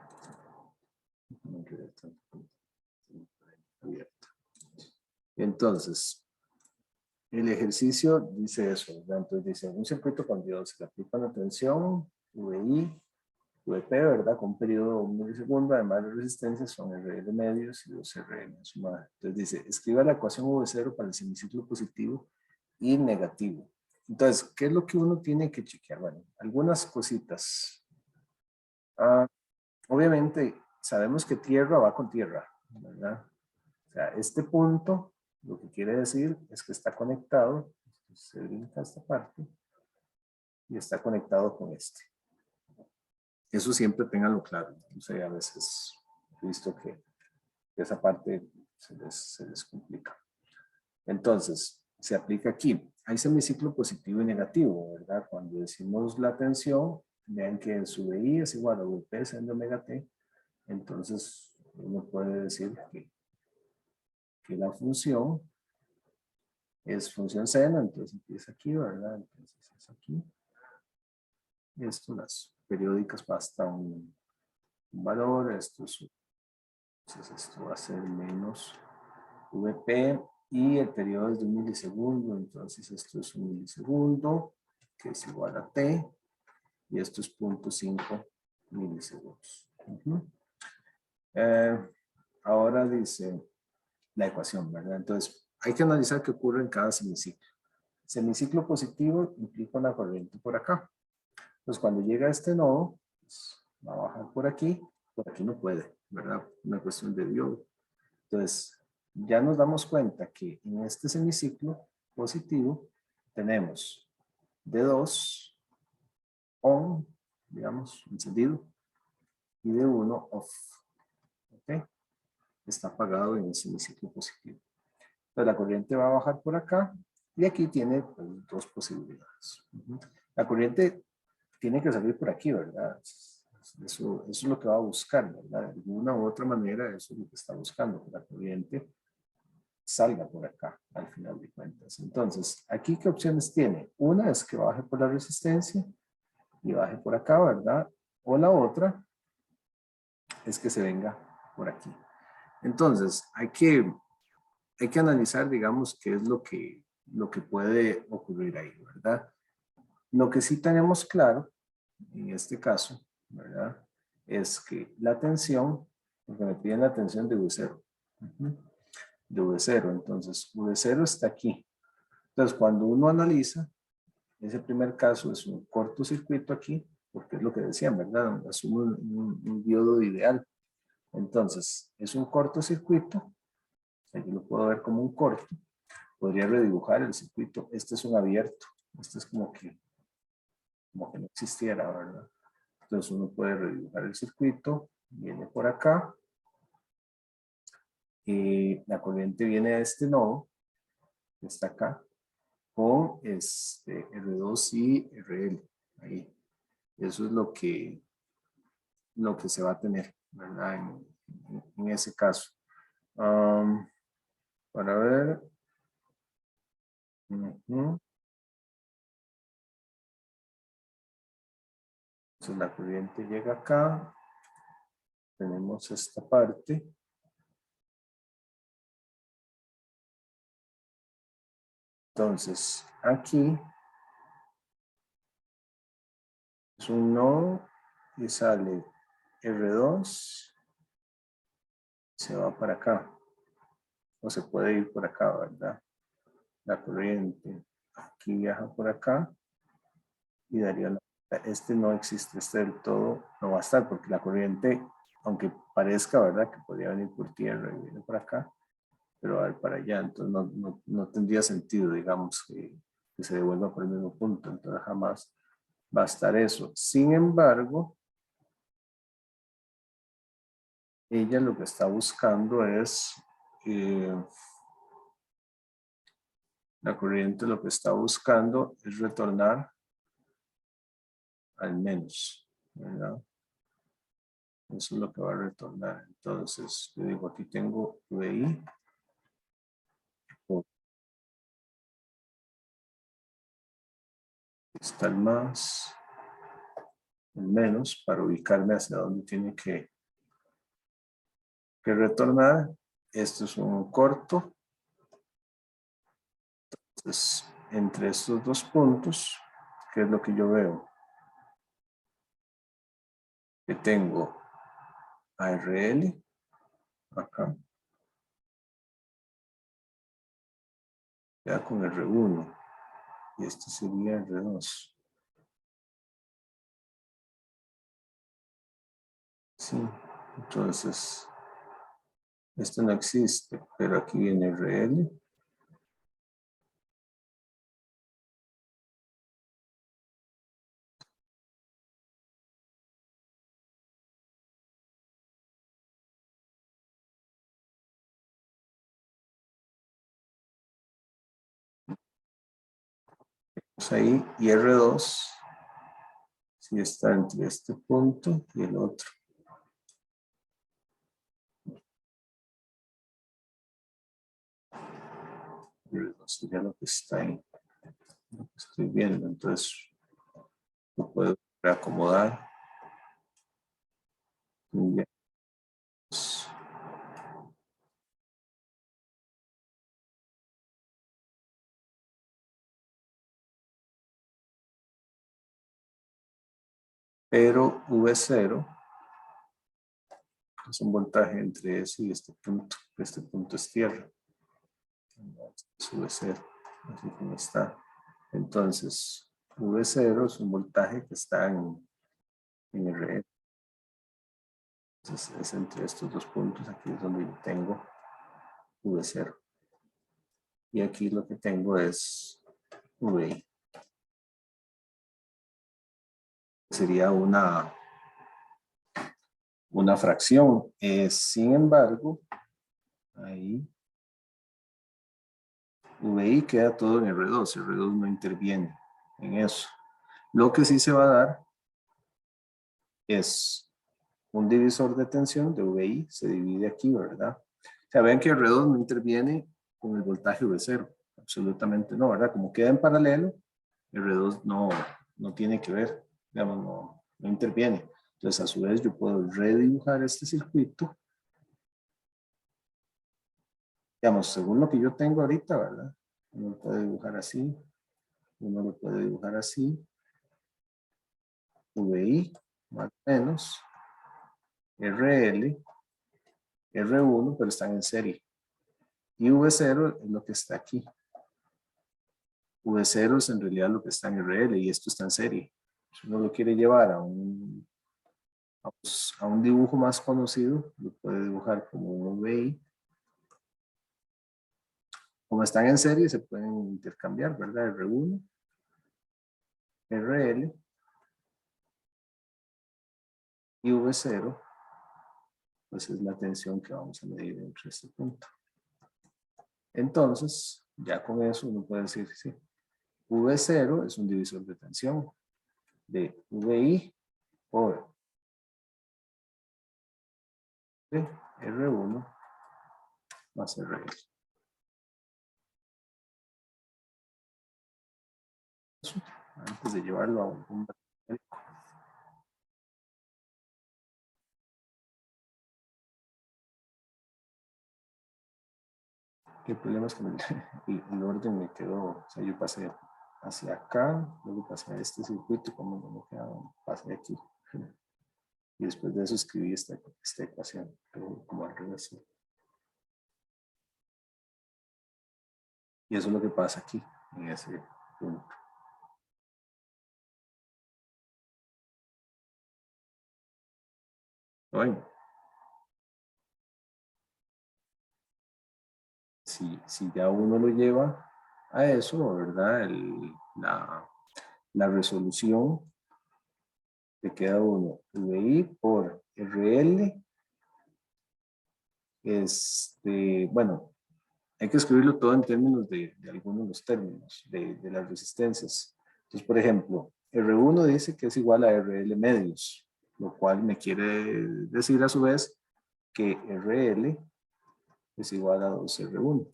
No quiero tanto. Abierto. Entonces, el ejercicio dice eso, ¿verdad? Entonces dice, un circuito con diodos se le aplica una tensión, VI, VP, ¿verdad? Con un periodo de 1 milisegundo, además las resistencias son RL medios y 2RL sumada. Entonces dice, escriba la ecuación V0 para el semiciclo positivo y negativo. Entonces, ¿qué es lo que uno tiene que chequear? Bueno, algunas cositas. Obviamente, sabemos que tierra va con tierra, ¿verdad? O sea, este punto, lo que quiere decir es que está conectado, se brinca esta parte, y está conectado con este. Eso siempre ténganlo claro. O sea, a veces he visto que esa parte se les complica. Entonces, se aplica aquí. Hay semiciclo positivo y negativo, ¿verdad? Cuando decimos la tensión, vean que su VI es igual a VP seno omega T. Entonces, uno puede decir que la función es función seno, entonces empieza aquí, ¿verdad? Entonces es aquí. Esto, las periódicas hasta un valor, entonces esto va a ser menos VP y el periodo es de 1 milisegundo, entonces esto es 1 milisegundo, que es igual a T, y esto es 0.5 milisegundos. Ahora dice la ecuación, ¿verdad? Entonces, hay que analizar qué ocurre en cada semiciclo. Semiciclo positivo implica una corriente por acá. Entonces, cuando llega a este nodo, pues, va a bajar por aquí no puede, ¿verdad? Una cuestión de diodo. Entonces, ya nos damos cuenta que en este semiciclo positivo tenemos D2 on, digamos, encendido, y D1 off. ¿Ok? Está apagado en el semiciclo positivo. Entonces, la corriente va a bajar por acá, y aquí tiene pues, dos posibilidades. La corriente tiene que salir por aquí, ¿verdad? Eso es lo que va a buscar, ¿verdad? De una u otra manera, eso es lo que está buscando, que la corriente salga por acá, al final de cuentas. Entonces, aquí, ¿qué opciones tiene? Una es que baje por la resistencia y baje por acá, ¿verdad? O la otra es que se venga por aquí. Entonces, hay que analizar, digamos, qué es lo que puede ocurrir ahí, ¿verdad? Lo que sí tenemos claro, en este caso, ¿verdad? Es que la tensión, porque me piden la tensión de V0. De V0, entonces V0 está aquí. Entonces, cuando uno analiza, ese primer caso es un cortocircuito aquí, porque es lo que decían, ¿verdad? Asumo un diodo ideal. Entonces, es un cortocircuito, aquí lo puedo ver como un corto, podría redibujar el circuito, este es un abierto, este es como que no existiera, ¿verdad? Entonces uno puede redibujar el circuito, viene por acá, y la corriente viene a este nodo, que está acá, con R2 y RL. Ahí. Eso es lo que se va a tener, ¿verdad? En ese caso. Para ver. Entonces la corriente llega acá. Tenemos esta parte. Entonces, aquí es un nodo y sale R2. Se va para acá. O se puede ir por acá, ¿verdad? La corriente aquí viaja por acá y daría este no existe, este del todo no va a estar porque la corriente, aunque parezca, ¿verdad? Que podría venir por tierra y viene por acá, pero va a ir para allá, entonces no tendría sentido, digamos, que se devuelva por el mismo punto, entonces jamás va a estar eso. Sin embargo, ella lo que está buscando es, la corriente lo que está buscando es retornar al menos, ¿verdad? Eso es lo que va a retornar. Entonces, yo digo, aquí tengo VI. Está el más, el menos, para ubicarme hacia dónde tiene que retornar. Esto es un corto. Entonces, entre estos dos puntos, ¿qué es lo que yo veo? Que tengo ARL acá. Ya con R1. Y este sería R2. Sí, entonces, esto no existe, pero aquí viene RL. Pues ahí, y R2, si está entre este punto y el otro. R2 sería lo que está ahí. Lo que estoy viendo, entonces lo puedo reacomodar. Pero V0 es un voltaje entre ese y este punto. Este punto es tierra. Es V0, así como está. Entonces, V0 es un voltaje que está en RL. Entonces, es entre estos dos puntos. Aquí es donde yo tengo V0. Y aquí lo que tengo es VI. Sería una fracción. Sin embargo, ahí VI queda todo en R2. R2 no interviene en eso. Lo que sí se va a dar es un divisor de tensión de VI. Se divide aquí, ¿verdad? O sea, ven que R2 no interviene con el voltaje V0. Absolutamente no, ¿verdad? Como queda en paralelo, R2 no tiene que ver. Digamos, no interviene. Entonces, a su vez, yo puedo redibujar este circuito. Digamos, según lo que yo tengo ahorita, ¿verdad? Uno lo puede dibujar así. Uno lo puede dibujar así. VI más o menos. RL. R1, pero están en serie. Y V0 es lo que está aquí. V0 es en realidad lo que está en RL y esto está en serie. Si uno lo quiere llevar a un dibujo más conocido, lo puede dibujar como un VI. Como están en serie, se pueden intercambiar, ¿verdad? R1, RL y V0, pues es la tensión que vamos a medir entre este punto. Entonces, ya con eso uno puede decir, sí, V0 es un divisor de tensión de VI por R1 más R2. Antes de llevarlo a un el problema es que el orden me quedó, o sea, yo pasé hacia acá, luego pasé a este circuito, como no me quedaba, pasé aquí. Y después de eso escribí esta ecuación, pero como al revés. Y eso es lo que pasa aquí, en ese punto. Bueno, si ya uno lo lleva a eso, ¿verdad? La resolución le queda uno VI por RL. Bueno, hay que escribirlo todo en términos de algunos de los términos de las resistencias. Entonces, por ejemplo, R1 dice que es igual a RL medios, lo cual me quiere decir a su vez que RL es igual a 2R1.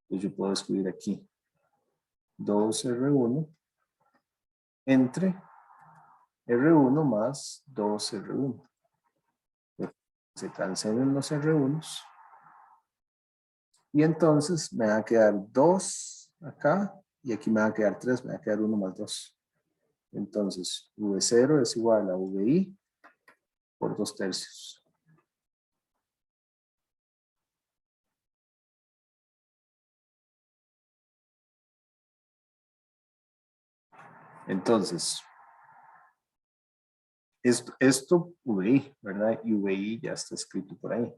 Entonces yo puedo escribir aquí 2R1 entre R1 más 2R1. Se cancelan los R1s. Y entonces me va a quedar 2 acá y aquí me va a quedar 3, me va a quedar 1 más 2. Entonces V0 es igual a VI por 2/3. Entonces, esto VI, ¿verdad? Y VI ya está escrito por ahí.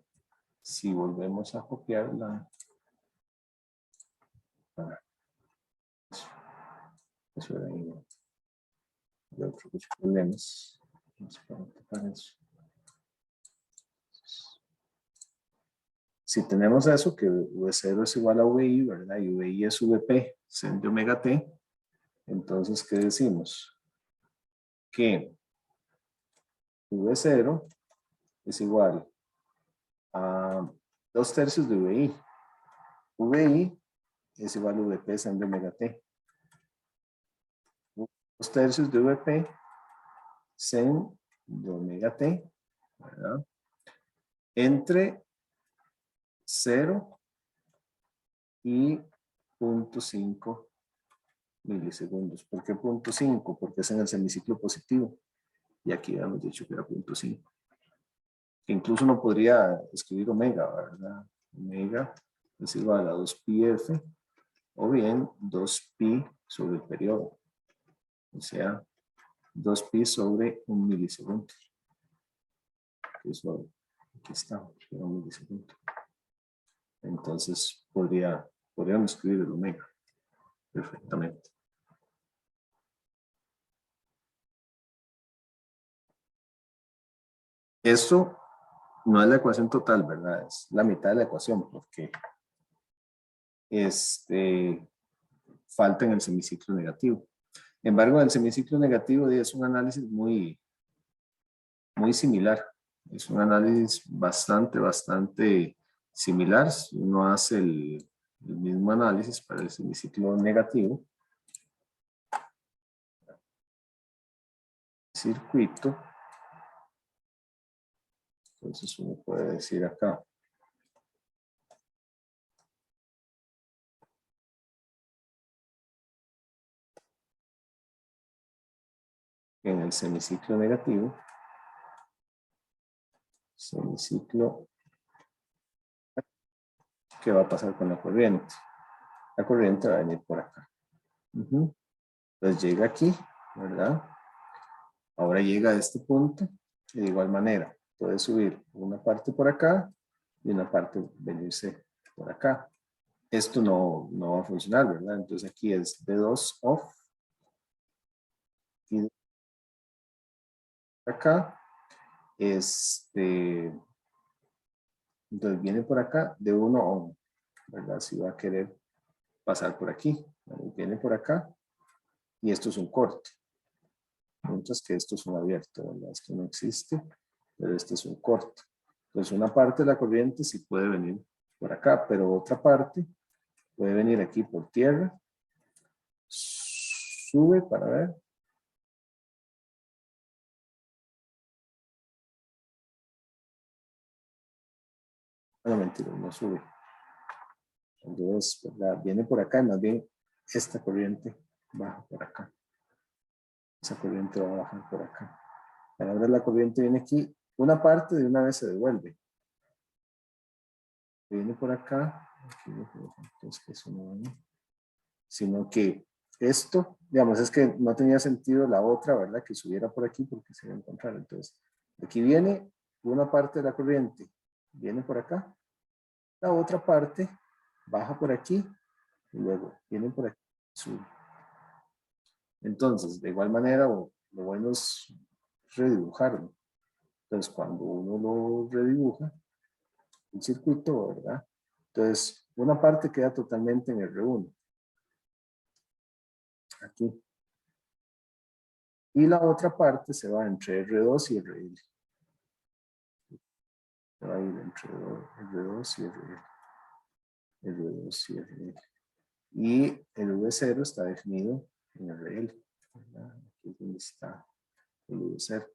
Si volvemos a copiar eso era ahí, ¿no? De otros problemas. Si tenemos eso, que V0 es igual a VI, ¿verdad? Y VI es VP, sen de omega T. Entonces, ¿qué decimos? Que V0 es igual a 2/3 de VI. VI es igual a VP sen de omega T. 2/3 de VP sen de omega T, ¿verdad? Entre 0 y 0.5 milisegundos. ¿Por qué 0.5? Porque es en el semiciclo positivo. Y aquí habíamos dicho que era 0.5. Incluso no podría escribir omega, ¿verdad? Omega es igual a 2πf o bien 2pi sobre el periodo. O sea, 2pi sobre 1 milisegundo. Eso aquí está, 1 milisegundo. Entonces podríamos escribir el omega perfectamente. Esto no es la ecuación total, ¿verdad? Es la mitad de la ecuación porque falta en el semiciclo negativo. En embargo, el semiciclo negativo es un análisis muy similar. Es un análisis bastante similar. Si uno hace el mismo análisis para el semiciclo negativo, circuito, entonces uno puede decir acá, en el semiciclo negativo, ¿qué va a pasar con la corriente? La corriente va a venir por acá. Entonces llega aquí, ¿verdad? Ahora llega a este punto y de igual manera puede subir una parte por acá y una parte venirse por acá. Esto no va a funcionar, ¿verdad? Entonces aquí es B2 off y acá entonces viene por acá de 1 on, ¿verdad? Si va a querer pasar por aquí. Viene por acá y esto es un corte. Mientras que esto es un abierto, ¿verdad? Esto no existe, pero este es un corte. Entonces una parte de la corriente sí puede venir por acá, pero otra parte puede venir aquí por tierra. Sube para ver. No, mentira, no sube. Entonces, ¿verdad? Viene por acá y más bien esta corriente baja por acá. Esa corriente va a bajar por acá. Ahora la corriente viene aquí. Una parte de una vez se devuelve. Viene por acá. Aquí, entonces, que eso no viene. Sino que esto, digamos, es que no tenía sentido la otra, ¿verdad? Que subiera por aquí porque se iba a encontrar. Entonces, aquí viene una parte de la corriente. Viene por acá. La otra parte baja por aquí y luego viene por aquí, sube. Entonces, de igual manera, lo bueno es redibujarlo. Entonces, cuando uno lo redibuja, el circuito, ¿verdad? Entonces, una parte queda totalmente en R1. Aquí. Y la otra parte se va entre R2 y RL. Se va a ir entre R2 y RL. R2 y RL. Y el V0 está definido en RL. ¿Verdad? Aquí es donde está el V0.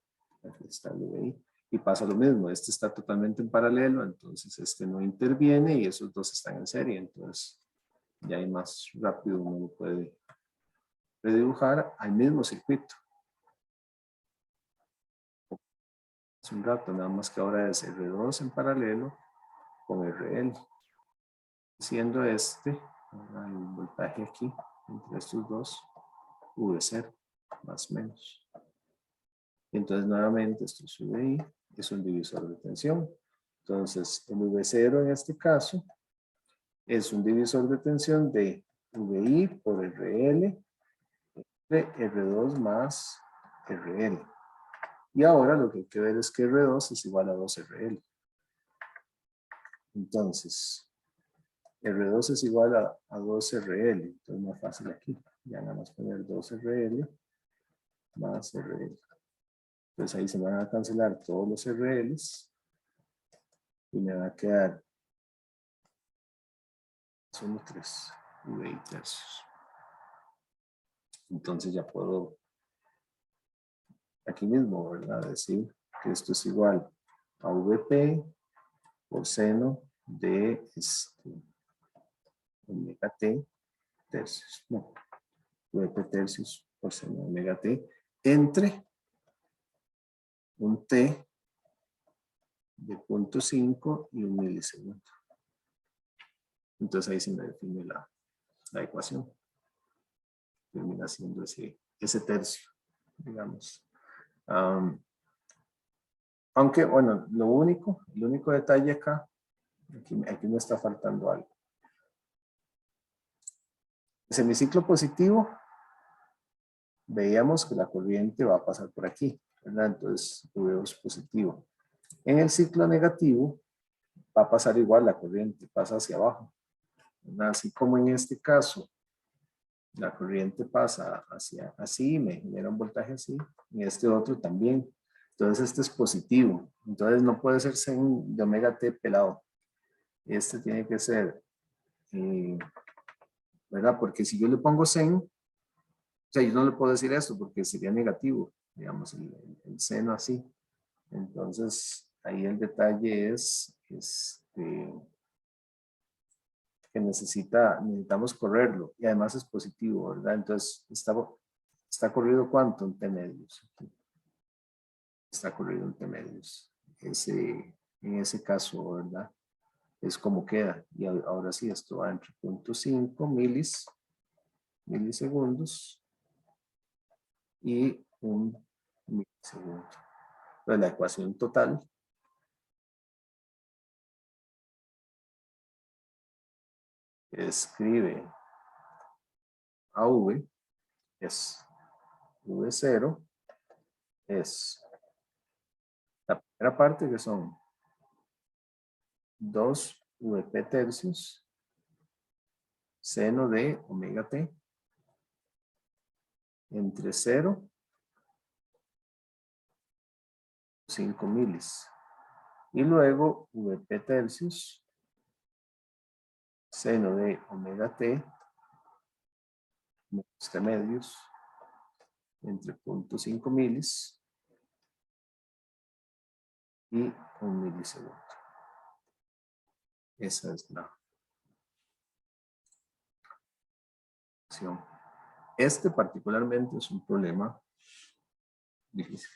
Aquí está el VI. Y pasa lo mismo, este está totalmente en paralelo, entonces este no interviene y esos dos están en serie, entonces ya hay más rápido uno lo puede redibujar al mismo circuito. Hace un rato, nada más que ahora es R2 en paralelo con RL, siendo este, el voltaje aquí, entre estos dos, V0, más o menos. Y entonces nuevamente esto es VI, es un divisor de tensión. Entonces el V0 en este caso es un divisor de tensión de VI por RL de R2 más RL. Y ahora lo que hay que ver es que R2 es igual a 2RL. Entonces, R2 es igual a 2RL. Entonces, más fácil aquí. Ya nada más poner 2RL más RL. Entonces, ahí se van a cancelar todos los RLs. Y me va a quedar 3 VI tercios. Entonces, ya puedo aquí mismo, ¿verdad? Decir que esto es igual a VP por seno de omega t tercios, no, VP tercios por seno de omega t entre un t de 0.5 y 1 milisegundo. Entonces ahí se me define la ecuación. Termina siendo ese tercio, digamos. Aunque, bueno, el único detalle acá, aquí me está faltando algo. El semiciclo positivo, veíamos que la corriente va a pasar por aquí, ¿verdad? Entonces, V es positivo. En el ciclo negativo, va a pasar igual la corriente, pasa hacia abajo, ¿verdad? Así como en este caso, la corriente pasa hacia así, me genera un voltaje así, y este otro también. Entonces, este es positivo. Entonces, no puede ser sen de omega t pelado. Este tiene que ser, ¿verdad? Porque si yo le pongo sen, o sea, yo no le puedo decir esto porque sería negativo, digamos, el seno así. Entonces, ahí el detalle es que necesitamos correrlo y además es positivo, ¿verdad? Entonces, ¿está corrido cuánto? En T medios. Está corrido en T medios. En ese caso, ¿verdad? Es como queda. Y ahora sí, esto va entre 0.5 milisegundos y 1 milisegundo. Entonces, la ecuación total escribe AV es V0 es la primera parte que son 2 VP tercios seno de omega t entre 0 y 5 milis. Y luego Vp tercios seno de omega t menos t medios entre 0.5 milis y 1 milisegundo. Esa es la opción. Este particularmente es un problema difícil.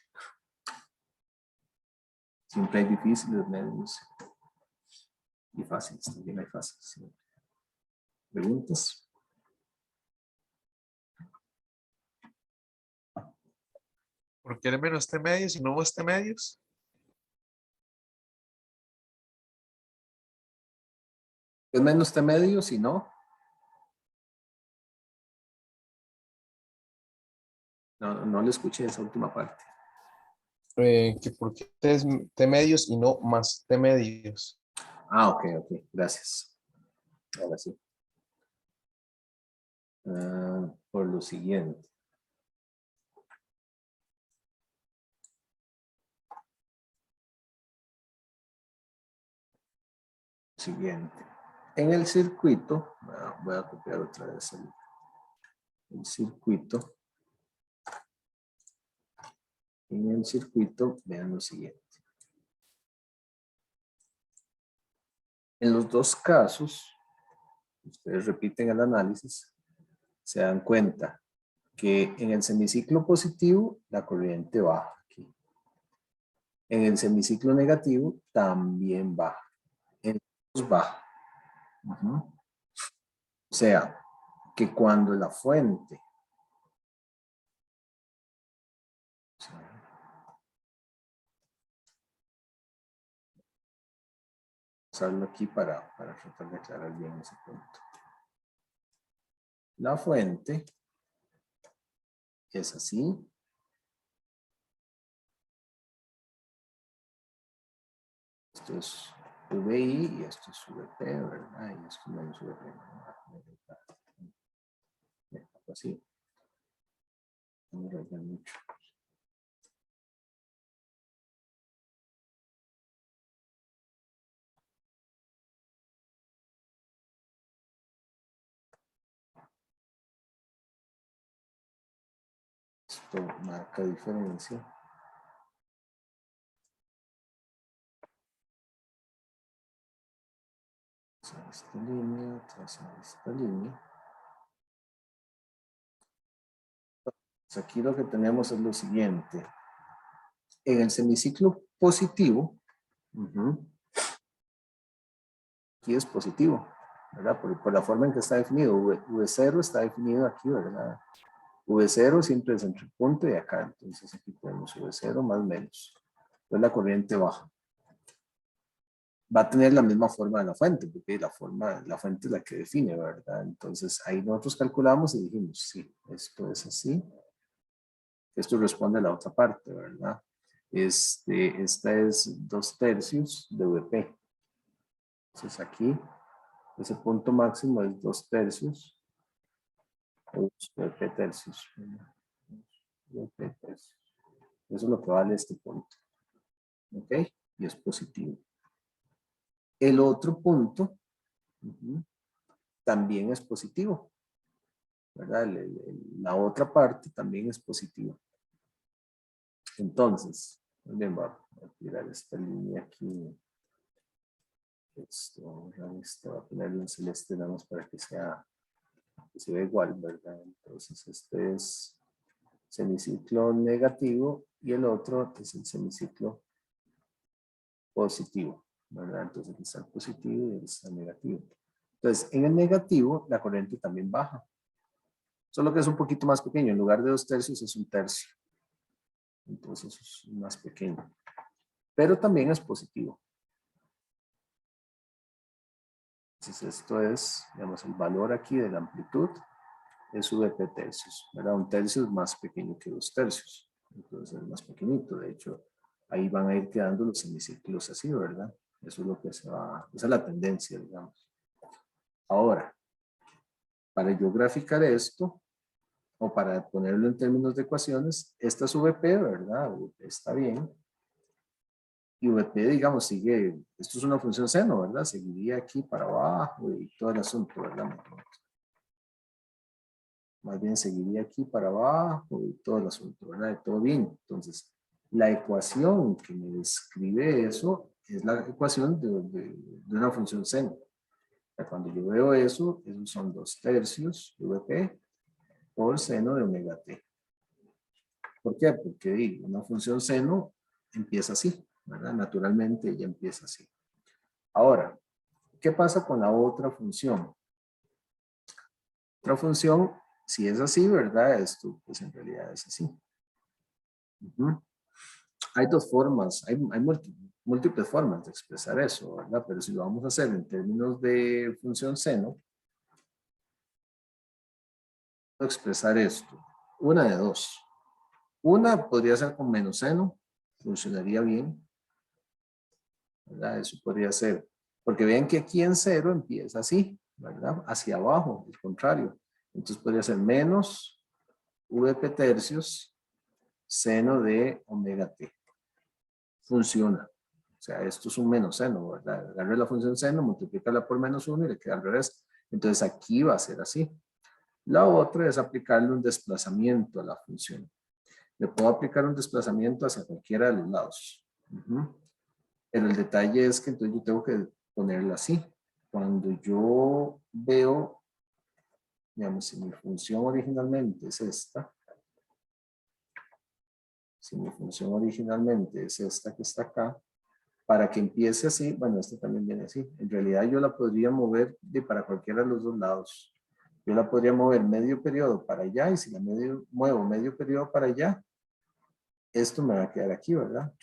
Siempre hay difíciles, medios y fáciles. También hay fáciles. ¿Preguntas? ¿Por qué el menos T medios y no más T medios? ¿Es menos T medio si no? No le escuché esa última parte. Que por qué T medios y no más T medios. Ah, ok. Gracias. Ahora sí. Por lo siguiente. En el circuito, voy a copiar otra vez el circuito. En el circuito, vean lo siguiente. En los dos casos, ustedes repiten el análisis, se dan cuenta que en el semiciclo positivo la corriente baja aquí. En el semiciclo negativo también baja. En los baja. O sea, que cuando la fuente usarlo aquí para tratar de aclarar bien ese punto. La fuente es así. Esto es VI y esto es VP, ¿verdad? Y esto menos VP. Así. No me rayar mucho. Esto marca diferencia. Trazar esta línea, trazar esta línea. Pues aquí lo que tenemos es lo siguiente. En el semiciclo positivo, aquí es positivo, ¿verdad? Por la forma en que está definido. V0 está definido aquí, ¿verdad? V0 siempre es entre el punto y acá. Entonces aquí tenemos V0 más menos. Entonces la corriente baja. Va a tener la misma forma de la fuente, porque la fuente es la que define, ¿verdad? Entonces ahí nosotros calculamos y dijimos, sí, esto es así. Esto responde a la otra parte, ¿verdad? Esta es 2/3 de VP. Entonces aquí, ese punto máximo es 2/3 de VP tercios. VP tercios. Eso es lo que vale este punto. ¿Ok? Y es positivo. El otro punto también es positivo, ¿verdad? La otra parte también es positiva. Entonces, bien, voy a tirar esta línea aquí. Esto, voy a ponerlo en celeste nada más para que se vea igual, ¿verdad? Entonces, este es semiciclo negativo y el otro es el semiciclo positivo, ¿verdad? Entonces, aquí está el positivo y aquí está el negativo. Entonces, en el negativo, la corriente también baja. Solo que es un poquito más pequeño. En lugar de 2/3 es 1/3. Entonces, es más pequeño. Pero también es positivo. Entonces, esto es, digamos, el valor aquí de la amplitud es VP tercios, ¿verdad? 1/3 es más pequeño que 2/3. Entonces, es más pequeñito. De hecho, ahí van a ir quedando los semiciclos así, ¿verdad? Eso es lo que se va, esa es la tendencia, digamos. Ahora, para yo graficar esto, o para ponerlo en términos de ecuaciones, esta es VP, ¿verdad? VP está bien. Y VP, digamos, sigue, esto es una función seno, ¿verdad? Seguiría aquí para abajo y todo el asunto, ¿verdad? Más bien seguiría aquí para abajo y todo el asunto, ¿verdad? Todo bien. Entonces, la ecuación que me describe eso es la ecuación de una función seno. O sea, cuando yo veo eso, esos son 2/3 VP por seno de omega t. ¿Por qué? Porque una función seno empieza así, ¿verdad? Naturalmente ella empieza así. Ahora, ¿qué pasa con la otra función? Otra función, si es así, ¿verdad? Esto, pues en realidad es así. Hay dos formas, hay múltiples formas de expresar eso, ¿verdad? Pero si lo vamos a hacer en términos de función seno, expresar esto. Una de dos. Una podría ser con menos seno, funcionaría bien, ¿verdad? Eso podría ser, porque vean que aquí en cero empieza así, ¿verdad? Hacia abajo, al contrario. Entonces podría ser menos VP tercios seno de omega t. Funciona. O sea, esto es un menos seno, ¿verdad? Agarre la función seno, multiplícala por -1 y le queda al revés. Entonces aquí va a ser así. La otra es aplicarle un desplazamiento a la función. Le puedo aplicar un desplazamiento hacia cualquiera de los lados. Pero el detalle es que entonces yo tengo que ponerla así. Cuando yo veo, digamos, si mi función originalmente es esta, si mi función originalmente es esta que está acá, para que empiece así, bueno, esta también viene así. En realidad yo la podría mover para cualquiera de los dos lados. Yo la podría mover medio periodo para allá y si la muevo medio periodo para allá, esto me va a quedar aquí, ¿verdad?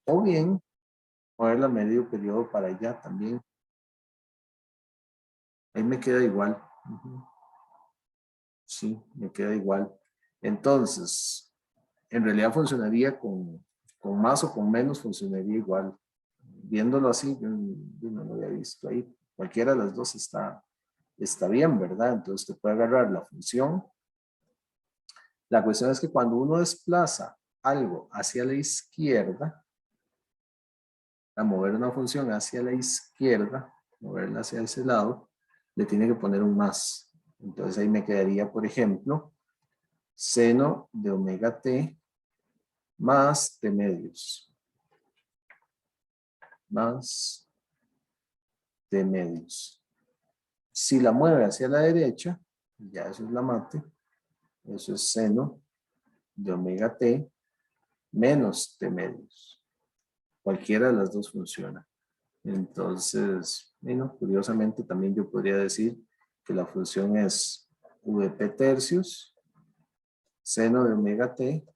O bien, moverla medio periodo para allá también. Ahí me queda igual. Sí, me queda igual. Entonces, en realidad funcionaría con más o con menos, funcionaría igual. Viéndolo así, yo no lo había visto ahí. Cualquiera de las dos está bien, ¿verdad? Entonces te puede agarrar la función. La cuestión es que cuando uno desplaza algo hacia la izquierda, a mover una función hacia la izquierda, moverla hacia ese lado, le tiene que poner un más. Entonces ahí me quedaría, por ejemplo, seno de omega t más t medios. Más t medios. Si la mueve hacia la derecha, ya eso es la mate, eso es seno de omega t menos t medios. Cualquiera de las dos funciona. Entonces, bueno, curiosamente también yo podría decir que la función es VP tercios, seno de omega t,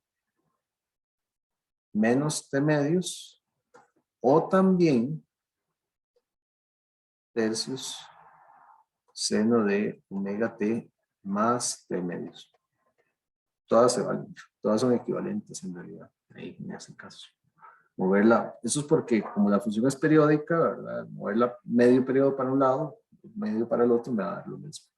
menos t medios, o también tercios, seno de omega t más t medios. Todas se valen, todas son equivalentes en realidad, ahí en ese caso. Moverla, eso es porque como la función es periódica, ¿verdad? Moverla medio periodo para un lado, medio para el otro, me va a dar lo mismo.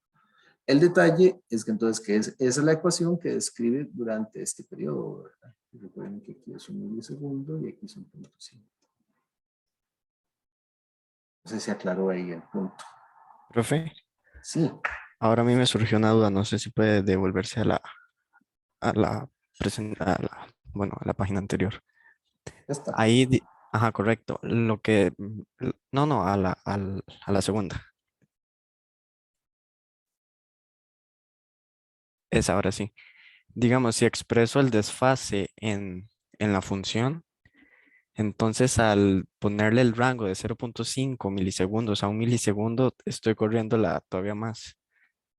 El detalle es que entonces, esa es la ecuación que describe durante este periodo, ¿verdad? Y recuerden que aquí es 1 milisegundo y aquí es 1.5. No sé si aclaró ahí el punto. Profe, Sí, ahora a mí me surgió una duda, no sé si puede devolverse bueno, a la página anterior. ya está. Ahí, ajá, correcto. Lo que, no, a la segunda. Es ahora sí. Digamos, si expreso el desfase en la función, entonces al ponerle el rango de 0.5 milisegundos a 1 milisegundo, estoy corriendo todavía más.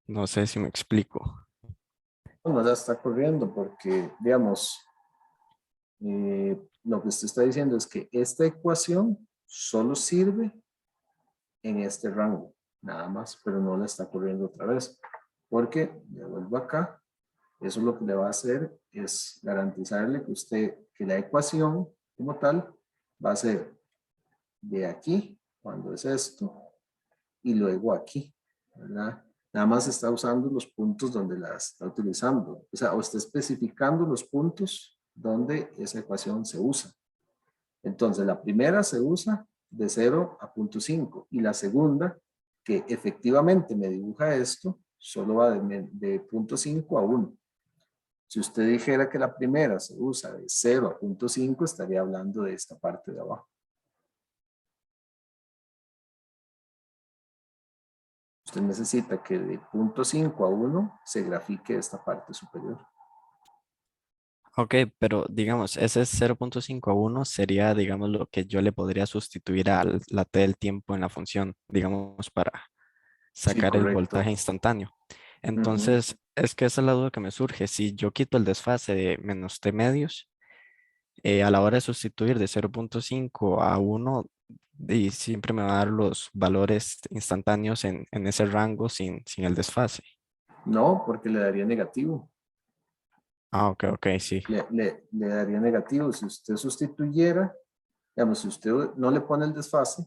No sé si me explico. Bueno, ya está corriendo porque, digamos, lo que usted está diciendo es que esta ecuación solo sirve en este rango, nada más, pero no la está corriendo otra vez. Porque, le vuelvo acá, eso lo que le va a hacer es garantizarle que la ecuación como tal va a ser de aquí, cuando es esto, y luego aquí, ¿verdad? Nada más está usando los puntos donde la está utilizando. O sea, o está especificando los puntos donde esa ecuación se usa. Entonces, la primera se usa de 0 a 0.5 y la segunda, que efectivamente me dibuja esto, solo va de 0.5 a 1. Si usted dijera que la primera se usa de 0 a 0.5, estaría hablando de esta parte de abajo. Usted necesita que de 0.5 a 1 se grafique esta parte superior. Ok, pero digamos, ese 0.5 a 1 sería, digamos, lo que yo le podría sustituir a la t del tiempo en la función, digamos, para Sí, sacar el voltaje correcto. instantáneo. Ujú. Entonces, es que esa es la duda que me surge. Si yo quito el desfase de menos t medios, a la hora de sustituir de 0.5 a 1, y siempre me va a dar los valores instantáneos en ese rango sin el desfase. No, porque le daría negativo. Ah, ok, ok, sí. Le daría negativo. Si usted sustituyera, digamos, si usted no le pone el desfase,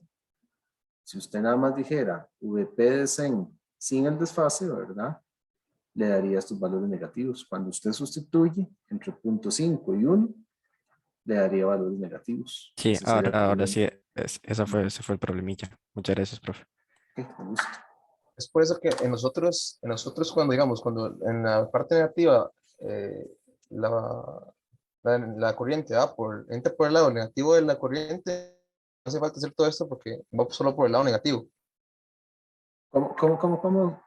si usted nada más dijera VP de 100 sin el desfase, ¿verdad? Le daría estos valores negativos. Cuando usted sustituye entre 0.5 y 1, le daría valores negativos. Sí, Ese sería el ahora problema. sí, ese fue el problemilla. Muchas gracias, profe. Ok, me gusta. Es por eso que en nosotros cuando, digamos, cuando en la parte negativa eh, la corriente entra por el lado negativo de la corriente, no hace falta hacer todo esto porque va solo por el lado negativo. ¿Cómo?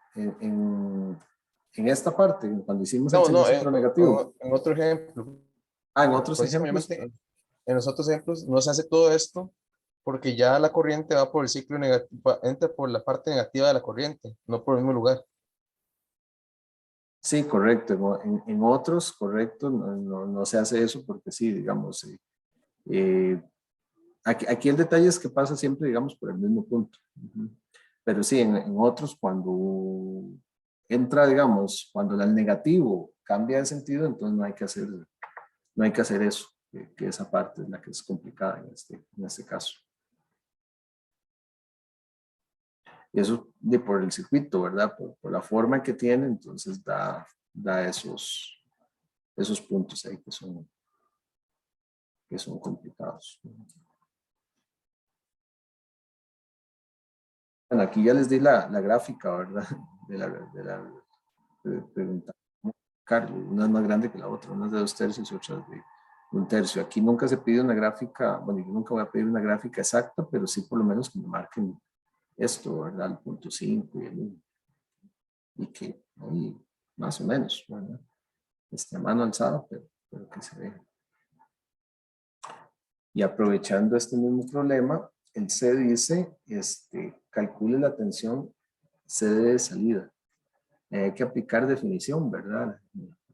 En esta parte, cuando hicimos el No, no, semicentro negativo. en otro ejemplo, Ah, en porque otros pues ejemplos. obviamente en los otros ejemplos no se hace todo esto porque ya la corriente va por el ciclo negativo, entra por la parte negativa de la corriente, no por el mismo lugar. Sí, correcto. En otros, correcto, no se hace eso porque sí, digamos, aquí el detalle es que pasa siempre, digamos, por el mismo punto. Ujú. Pero sí, en otros, cuando entra, digamos, cuando el negativo cambia de sentido, entonces no hay que hacer eso, que esa parte es la que es complicada en este caso. Y eso por el circuito, ¿verdad? Por la forma que tiene, entonces da esos puntos ahí que son complicados. Bueno, aquí ya les di la gráfica, ¿verdad? De pregunta. Carlos, una es más grande que la otra, una es de 2/3 y otra es de 1/3. Aquí nunca se pide una gráfica, bueno, yo nunca voy a pedir una gráfica exacta, pero sí por lo menos que me marquen esto, ¿verdad? El 0.5 y el 1. Y que ahí, más o menos, ¿verdad? A mano alzada, pero que se vea. Y aprovechando este mismo problema, el C dice, calcule la tensión CD de salida. Hay que aplicar definición, ¿verdad?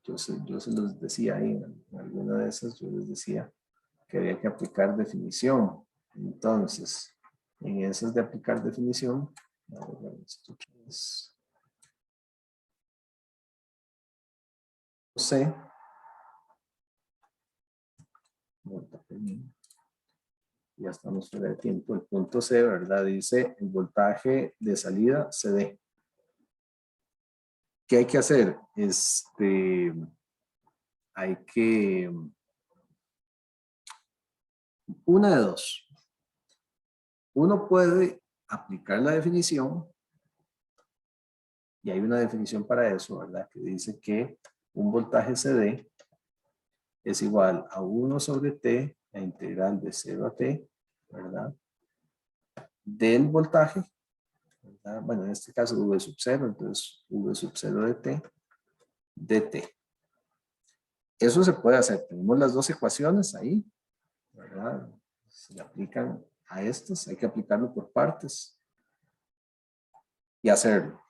Yo se los decía ahí, en alguna de esas yo les decía que había que aplicar definición. Entonces, en esas de aplicar definición, esto es C, ya estamos fuera de tiempo, el punto C, ¿verdad? Dice el voltaje de salida CD. ¿Qué hay que hacer? Hay que, una de dos. Uno puede aplicar la definición y hay una definición para eso, ¿verdad? Que dice que un voltaje CD es igual a 1 sobre T, la integral de 0 a T, ¿verdad? Del voltaje, ¿verdad? Bueno, en este caso V sub 0, entonces V sub 0 de T, dt. Eso se puede hacer. Tenemos las dos ecuaciones ahí, ¿verdad? Se aplican a estas, hay que aplicarlo por partes y hacerlo.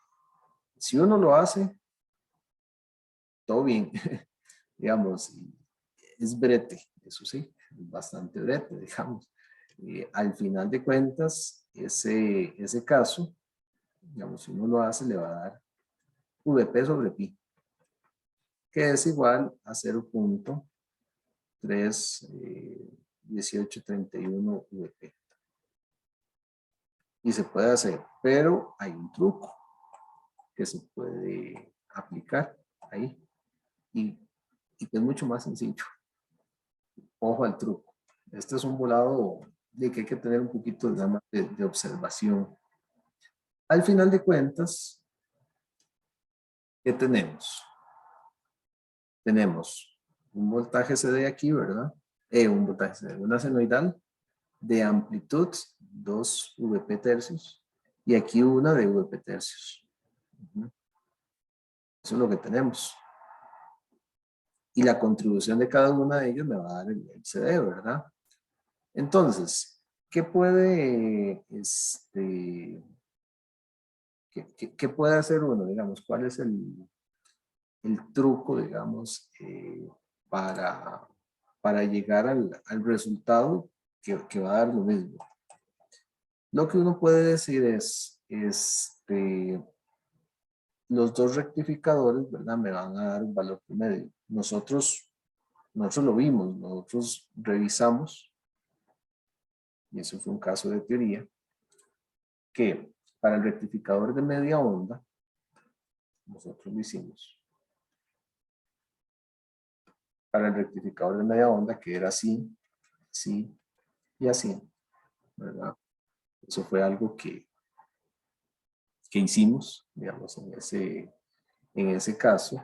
Si uno lo hace, todo bien, digamos, es brete, eso sí, es bastante brete, digamos. Al final de cuentas, ese caso, digamos, si uno lo hace, le va a dar VP sobre pi, que es igual a 0.31831 VP. Y se puede hacer, pero hay un truco, que se puede aplicar ahí y que es mucho más sencillo. Ojo al truco. Este es un volado de que hay que tener un poquito de observación. Al final de cuentas, ¿qué tenemos? Tenemos un voltaje CD aquí, ¿verdad? Un voltaje CD, una senoidal de amplitud 2 VP tercios y aquí una de VP tercios. Eso es lo que tenemos. Y la contribución de cada una de ellos me va a dar el CD, ¿verdad? Entonces, ¿qué puede, qué puede hacer uno? Digamos, ¿cuál es el truco, digamos, para llegar al resultado que va a dar lo mismo? Lo que uno puede decir es, los dos rectificadores, ¿verdad? Me van a dar un valor promedio. Nosotros lo vimos, nosotros revisamos, y eso fue un caso de teoría, que para el rectificador de media onda, nosotros lo hicimos. Para el rectificador de media onda, que era así, así y así, ¿verdad? Eso fue algo que hicimos, digamos, en ese caso.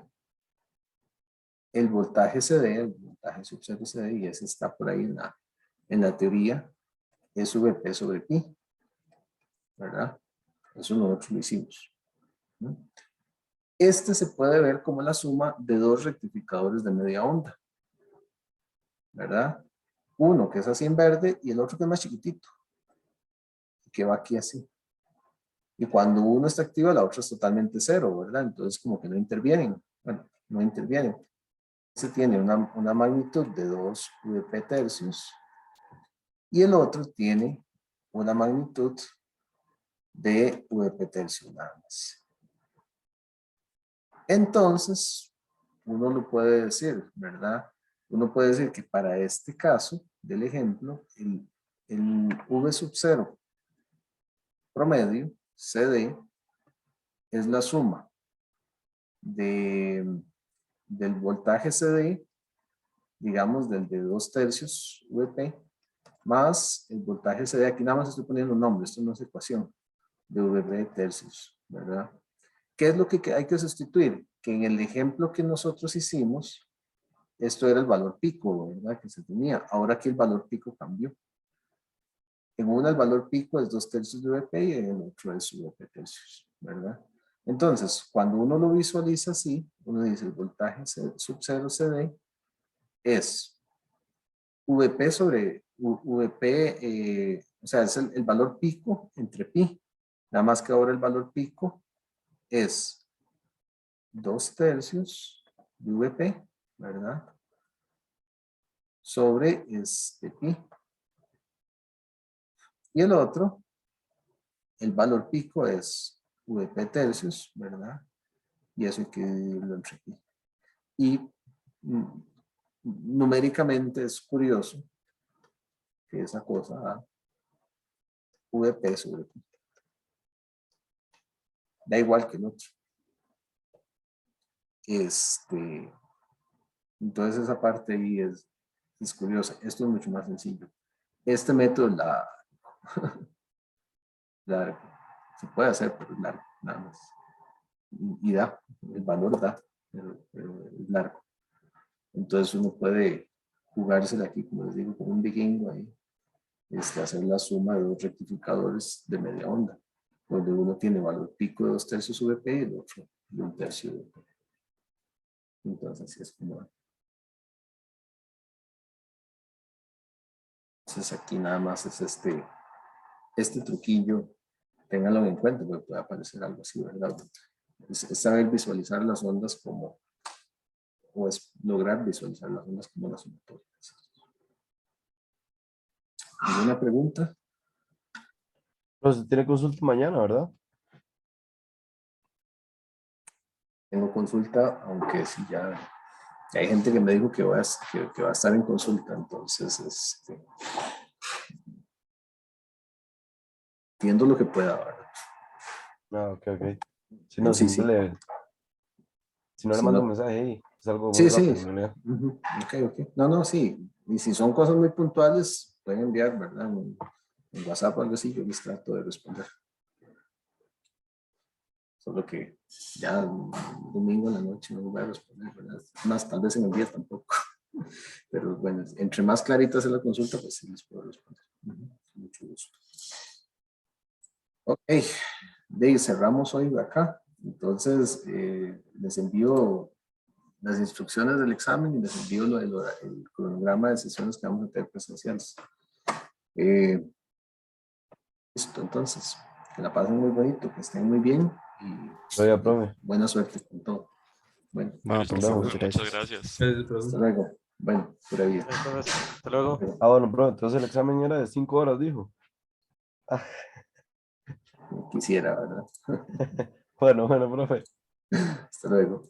El voltaje CD, el voltaje sub 0 CD, y ese está por ahí en la teoría, es VP sobre pi, ¿verdad? Eso nosotros lo hicimos, ¿no? Este se puede ver como la suma de dos rectificadores de media onda, ¿verdad? Uno que es así en verde y el otro que es más chiquitito, que va aquí así. Y cuando uno está activo, la otra es totalmente cero, ¿verdad? Entonces como que no intervienen. Bueno, no intervienen. Este tiene una magnitud de 2 VP tercios y el otro tiene una magnitud de VP tercios nada más. Entonces, uno lo puede decir, ¿verdad? Uno puede decir que para este caso del ejemplo, el V sub 0 promedio, CD, es la suma del voltaje CD, digamos del de 2 tercios VP, más el voltaje CD, aquí nada más estoy poniendo un nombre, esto no es ecuación, de VP tercios, ¿verdad? ¿Qué es lo que hay que sustituir? Que en el ejemplo que nosotros hicimos, esto era el valor pico, ¿verdad? Que se tenía. Ahora aquí el valor pico cambió. En una el valor pico es 2 tercios de VP y en el otro es VP tercios, ¿verdad? Entonces, cuando uno lo visualiza así, uno dice el voltaje sub 0 CD es VP sobre VP, o sea, es el valor pico entre pi. Nada más que ahora el valor pico es 2 tercios de VP, ¿verdad? Sobre pi. Y el otro, el valor pico es VP tercios, ¿verdad? Y eso hay que dividirlo entre pi. Y numéricamente es curioso que esa cosa da VP sobre pi. Da igual que el otro. Entonces esa parte ahí es curiosa. Esto es mucho más sencillo. Este método es largo. Se puede hacer, pero es largo, nada más. Y da, el valor da, pero es largo. Entonces uno puede jugársela aquí, como les digo, con un vikingo ahí, hacer la suma de dos rectificadores de media onda, donde uno tiene valor pico de 2 tercios VP y el otro de 1 tercio VP. Entonces así es como. Entonces aquí nada más es este truquillo, ténganlo en cuenta porque puede aparecer algo así, ¿verdad? Es saber visualizar las ondas como, o es lograr visualizar las ondas como las sumatorias. ¿Alguna pregunta? Pero se tiene consulta mañana, ¿verdad? Tengo consulta, aunque sí ya hay gente que me dijo que va a estar en consulta, entonces entiendo lo que pueda, ¿verdad? Ah, ok. Si no, Sí, si sí. si no le Si mando no- un mensaje ahí, es algo Sí, muy sí. rápido, en realidad. Ujú. Ok, ok. No, no, sí. Y si son cosas muy puntuales, pueden enviar, ¿verdad? En WhatsApp o algo así, yo les trato de responder. Solo que ya un domingo en la noche no voy a responder, ¿verdad? Más, tal vez en el día tampoco. Pero bueno, entre más clarita sea la consulta, pues sí les puedo responder. Ujú. Con mucho gusto. Ok, de ahí cerramos hoy acá. Entonces, les envío las instrucciones del examen y les envío el cronograma de sesiones que vamos a tener presenciales. Listo, entonces, que la pasen muy bonito, que estén muy bien y Oiga, profe, buena suerte con todo. Bueno, Bueno, nos profe, vemos. muchas Muchas gracias. gracias. hasta luego. Bueno, pura vida. Hasta luego. Ah, bueno, profe, entonces el examen era de 5 horas, dijo. Quisiera, ¿verdad? Bueno, profe. Hasta luego.